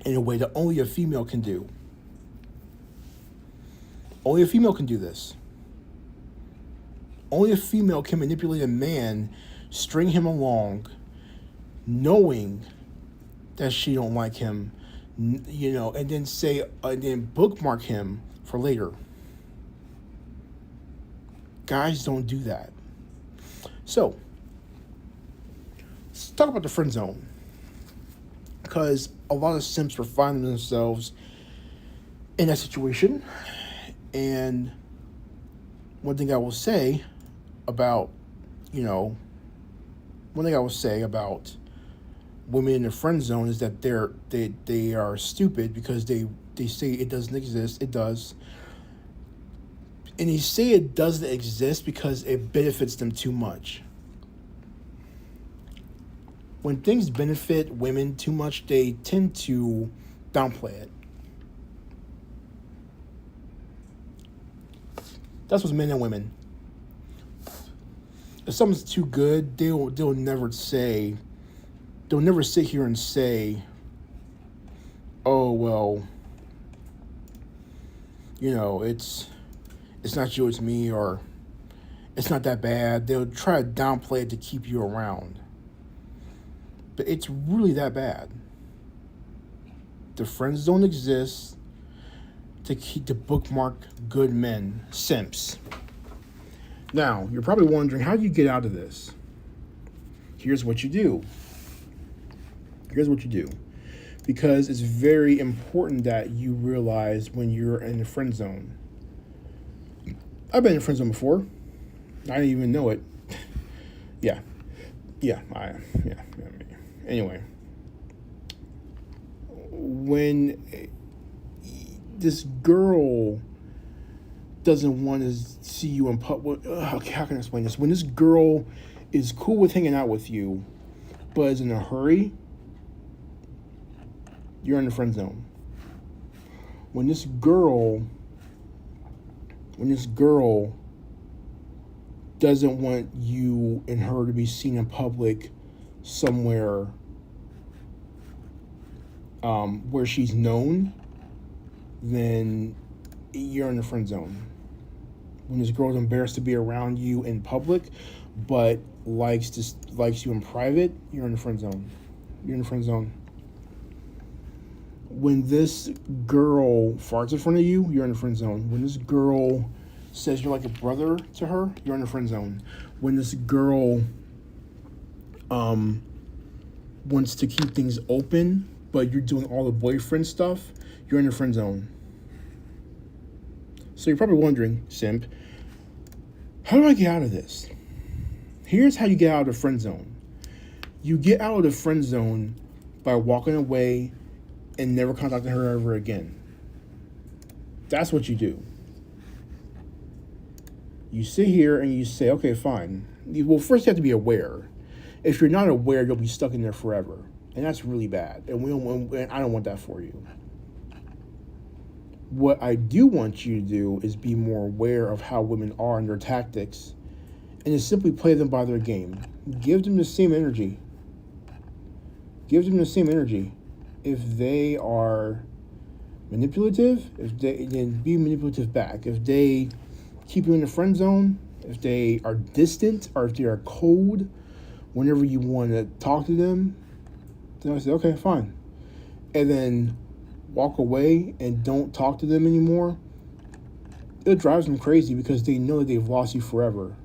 in a way that only a female can do. Only a female can do this. Only a female can manipulate a man, string him along, knowing that she don't like him, and then bookmark him for later. Guys don't do that. So, let's talk about the friend zone. Because a lot of simps are finding themselves in that situation. And one thing I will say about women in the friend zone is that they are stupid because they say it doesn't exist. It does. And they say it doesn't exist because it benefits them too much. When things benefit women too much, they tend to downplay it. That's what's men and women. If something's too good, they'll never sit here and say, oh, well, it's not you, it's me, or it's not that bad. They'll try to downplay it to keep you around. But it's really that bad. The friends don't exist to bookmark good men, simps. Now, you're probably wondering, how do you get out of this? Here's what you do. Because it's very important that you realize when you're in the friend zone. I've been in the friend zone before. I didn't even know it. Yeah. Anyway, when this girl doesn't want to see you in public, how can I explain this? When this girl is cool with hanging out with you, but is in a hurry, you're in the friend zone. When this girl doesn't want you and her to be seen in public somewhere where she's known, then you're in the friend zone. When this girl's embarrassed to be around you in public, but likes you in private, you're in the friend zone. When this girl farts in front of you, you're in the friend zone. When this girl says you're like a brother to her, you're in the friend zone. When this girl wants to keep things open, but you're doing all the boyfriend stuff, you're in the friend zone. So you're probably wondering, simp, how do I get out of this? Here's how you get out of the friend zone. You get out of the friend zone by walking away and never contacting her ever again. That's what you do. You sit here and you say, okay, fine. Well, first you have to be aware. If you're not aware, you'll be stuck in there forever. And that's really bad. And I don't want that for you. What I do want you to do is be more aware of how women are and their tactics, and to simply play them by their game. Give them the same energy. If they are manipulative, then be manipulative back. If they keep you in the friend zone, if they are distant, or if they are cold, whenever you want to talk to them, then I say, okay, fine. And then walk away and don't talk to them anymore. It drives them crazy because they know that they've lost you forever.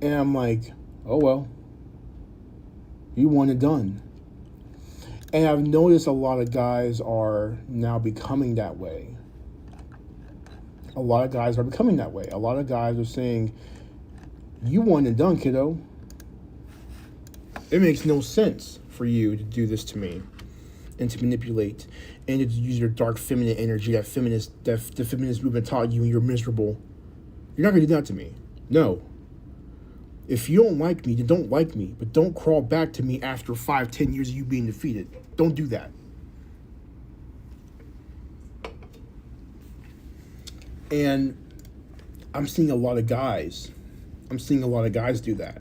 And I'm like, oh well, you want it done. And I've noticed a lot of guys are now becoming that way. A lot of guys are saying, you want it done, kiddo. It makes no sense for you to do this to me and to manipulate and to use your dark feminine energy, the feminist movement taught you, and you're miserable. You're not going to do that to me. No. If you don't like me, then don't like me. But don't crawl back to me after 5-10 years of you being defeated. Don't do that. And I'm seeing a lot of guys do that.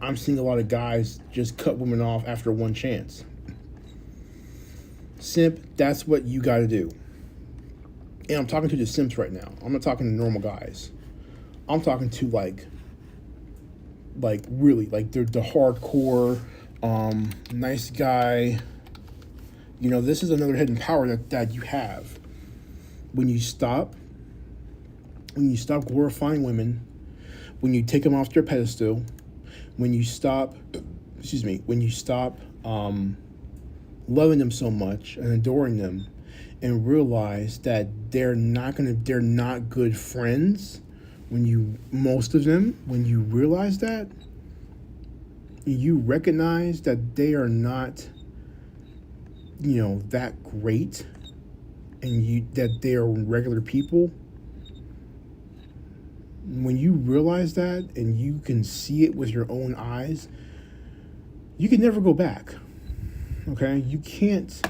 I'm seeing a lot of guys just cut women off after one chance. Simp, that's what you got to do. And I'm talking to the simps right now. I'm not talking to normal guys. I'm talking to like really, like the hardcore, nice guy. You know, this is another hidden power that you have. When you stop glorifying women, when you take them off their pedestal, when you stop loving them so much and adoring them, and realize that they're not good friends, when you realize that, you recognize that they are not, that great, and that they are regular people. When you realize that and you can see it with your own eyes, you can never go back. Okay? You can't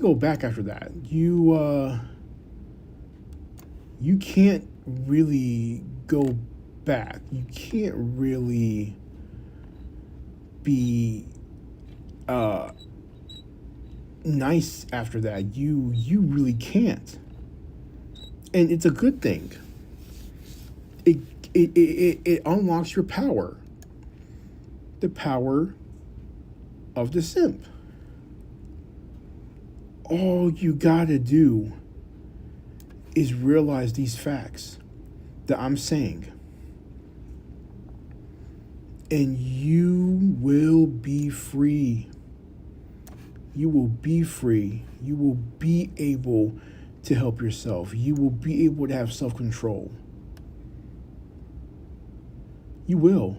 go back after that. You can't really go back. You can't really be nice after that. You really can't. And it's a good thing. it unlocks your power. The power of the simp. All you gotta do is realize these facts that I'm saying, and you will be free. You will be free. You will be able to help yourself. You will be able to have self-control. You will.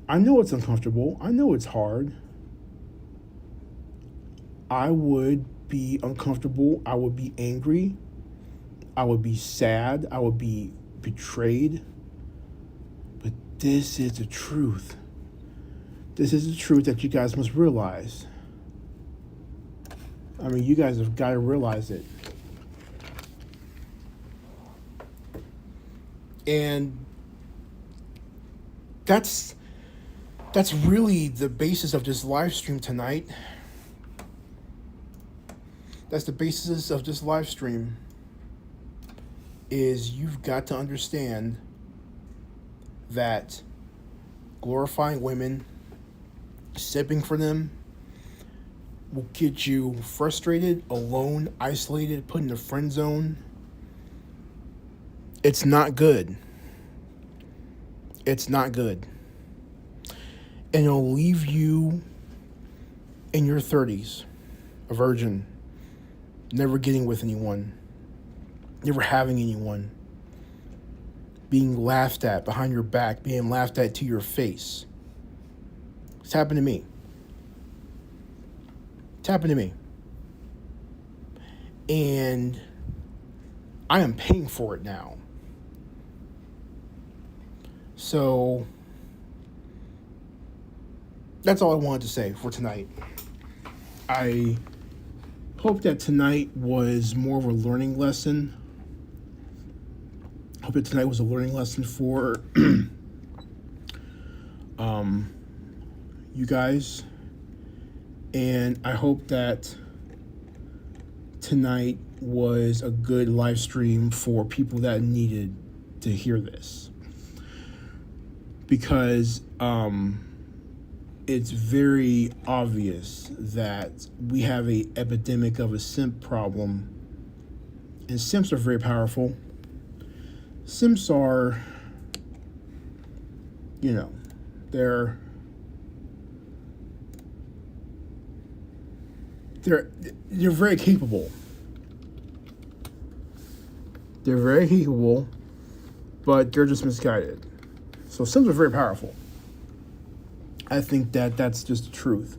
I know it's uncomfortable. I know it's hard. I would be uncomfortable. I would be angry. I would be sad. I would be betrayed. But this is the truth. This is the truth that you guys must realize. I mean, you guys have got to realize it. And that's really the basis of this live stream tonight. That's the basis of this live stream, is you've got to understand that glorifying women, simping for them, will get you frustrated, alone, isolated, put in the friend zone. It's not good. It's not good. And it'll leave you in your 30s, a virgin, never getting with anyone, never having anyone, being laughed at behind your back, being laughed at to your face. It's happened to me. It's happened to me. And I am paying for it now. So that's all I wanted to say for tonight. I hope that tonight was more of a learning lesson. I hope that tonight was a learning lesson for you guys. And I hope that tonight was a good live stream for people that needed to hear this. Because it's very obvious that we have an epidemic of a simp problem. And simps are very powerful. Simps are, they're very capable. They're very capable, but they're just misguided. So simps are very powerful. I think that that's just the truth.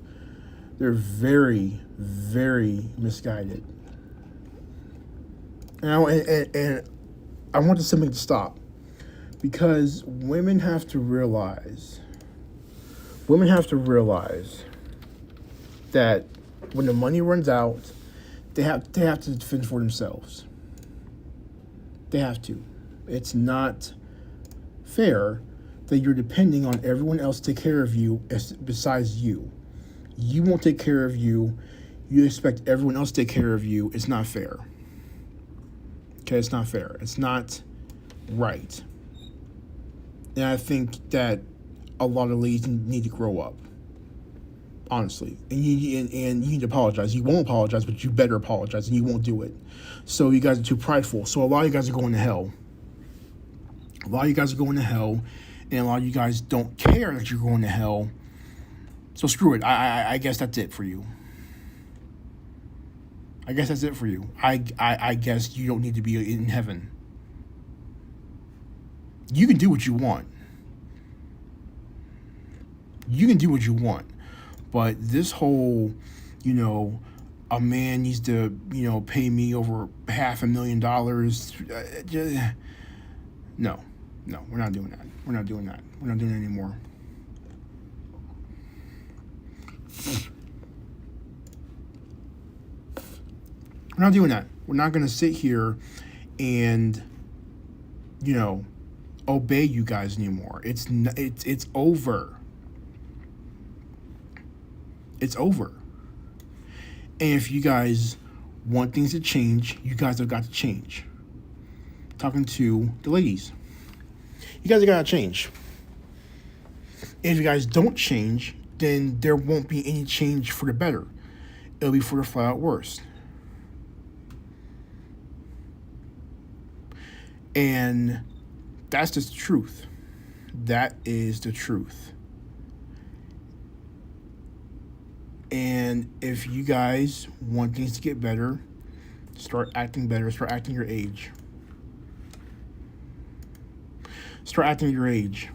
They're very, very misguided. And I want this simping to stop, because women have to realize that when the money runs out, they have to fend for themselves. They have to. It's not fair that you're depending on everyone else to take care of you besides you. You won't take care of you. You expect everyone else to take care of you. It's not fair. Okay, it's not fair. It's not right. And I think that a lot of ladies need to grow up. Honestly. And you need to apologize. You won't apologize, but you better apologize, and you won't do it. So you guys are too prideful. So a lot of you guys are going to hell. And a lot of you guys don't care that you're going to hell. So screw it. I guess that's it for you. I guess you don't need to be in heaven. You can do what you want. But this whole, a man needs to, pay me over $500,000. No, we're not doing that. We're not doing that. We're not doing it anymore. We're not doing that. We're not going to sit here and, obey you guys anymore. It's over. It's over. And if you guys want things to change, you guys have got to change. talking to the ladies. You guys gotta change. And if you guys don't change, then there won't be any change for the better. It'll be for the flat out worse. And that's just the truth. That is the truth. And if you guys want things to get better, start acting better. Start acting your age. Start acting your age.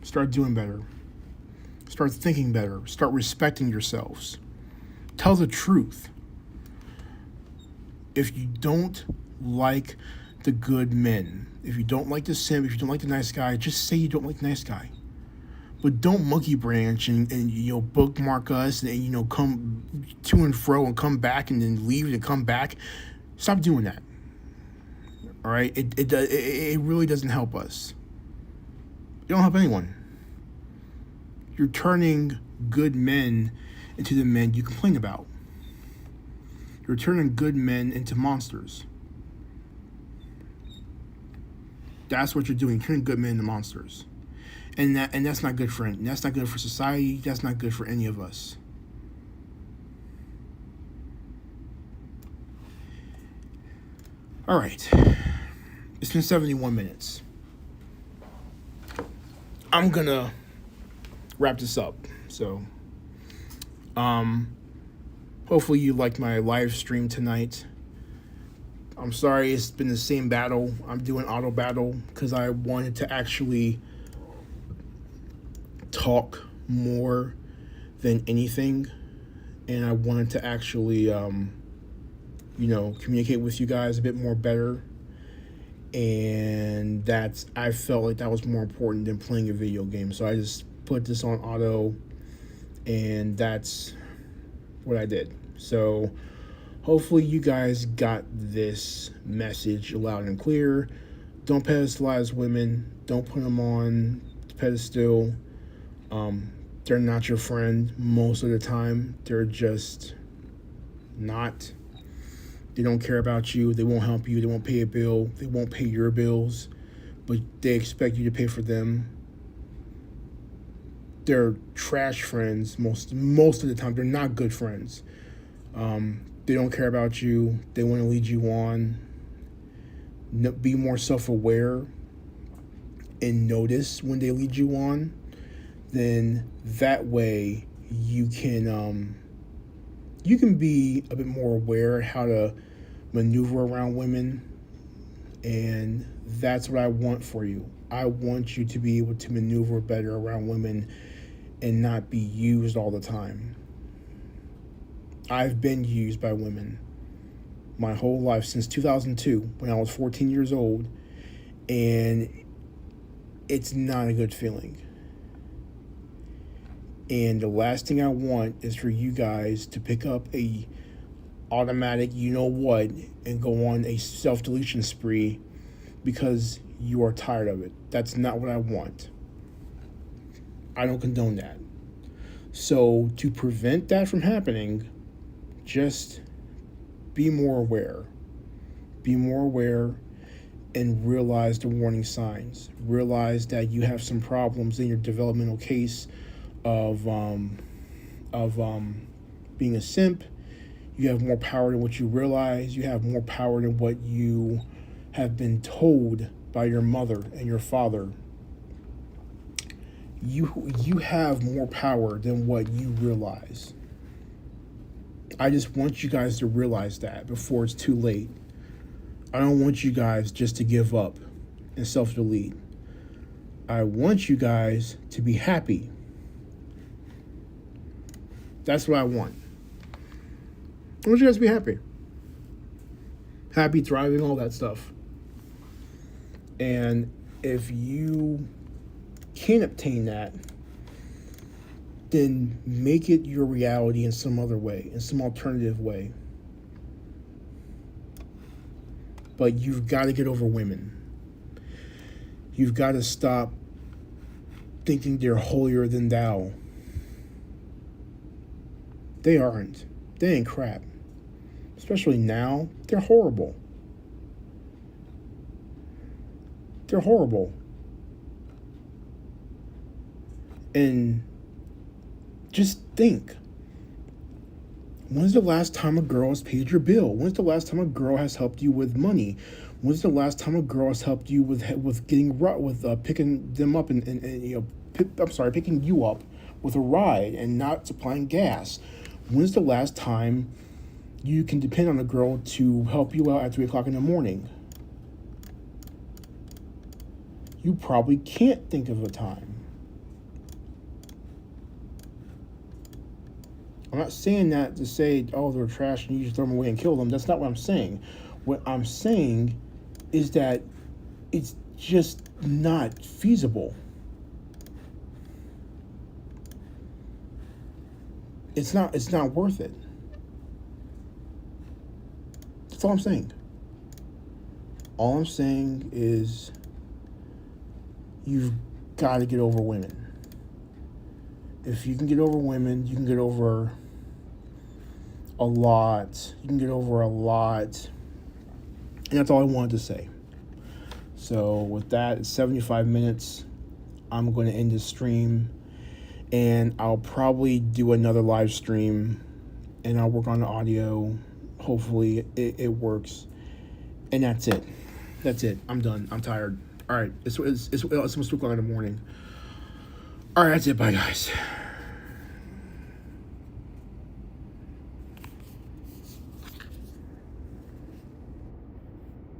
Start doing better. Start thinking better. Start respecting yourselves. Tell the truth. If you don't like the good men, if you don't like the simp, if you don't like the nice guy, just say you don't like the nice guy. But don't monkey branch and bookmark us and come to and fro and come back and then leave and come back. Stop doing that. All right? It really doesn't help us. It don't help anyone. You're turning good men into the men you complain about. You're turning good men into monsters. That's what you're doing. You're turning good men into monsters. And that's not good for that's not good for society. That's not good for any of us. All right. It's been 71 minutes. I'm gonna wrap this up. So, hopefully you liked my live stream tonight. I'm sorry it's been the same battle. I'm doing auto battle because I wanted to actually talk more than anything, and I wanted to actually communicate with you guys a bit more better, and I felt like that was more important than playing a video game. So I just put this on auto, and that's what I did. So hopefully you guys got this message loud and clear. Don't pedestalize women. Don't put them on the pedestal. They're not your friend most of the time. They're just not. They don't care about you. They won't help you. They won't pay a bill. They won't pay your bills, but they expect you to pay for them. They're trash friends most of the time. They're not good friends. They don't care about you. They want to lead you on. Be more self-aware and notice when they lead you on. Then that way you can be a bit more aware how to maneuver around women, and that's what I want for you. I want you to be able to maneuver better around women and not be used all the time. I've been used by women my whole life since 2002 when I was 14 years old, and it's not a good feeling. And the last thing I want is for you guys to pick up a automatic and go on a self-deletion spree because you are tired of it. That's not what I want. I don't condone that. So to prevent that from happening, just be more aware. Be more aware and realize the warning signs. Realize that you have some problems in your developmental case of being a simp. You have more power than what you realize. You have more power than what you have been told by your mother and your father. You have more power than what you realize. I just want you guys to realize that before it's too late. I don't want you guys just to give up and self-delete. I want you guys to be happy. That's what I want. I want you guys to be happy. Happy, thriving, all that stuff. And if you can't obtain that, then make it your reality in some other way, in some alternative way. But you've got to get over women. You've got to stop thinking they're holier than thou. They aren't. They ain't crap. Especially now, they're horrible. They're horrible. And just think. When's the last time a girl has paid your bill? When's the last time a girl has helped you with money? When's the last time a girl has helped you with picking them up and picking you up with a ride and not supplying gas? When's the last time you can depend on a girl to help you out at 3 o'clock in the morning? You probably can't think of a time. I'm not saying that to say, oh, they're trash and you just throw them away and kill them. That's not what I'm saying. What I'm saying is that it's just not feasible. It's not worth it. That's all I'm saying. All I'm saying is you've got to get over women. If you can get over women, you can get over a lot. You can get over a lot. And that's all I wanted to say. So with that, it's 75 minutes. I'm going to end this stream. And I'll probably do another live stream. And I'll work on the audio. Hopefully it works. And that's it. That's it. I'm done. I'm tired. All right. It's almost 2 o'clock in the morning. All right. That's it. Bye, guys.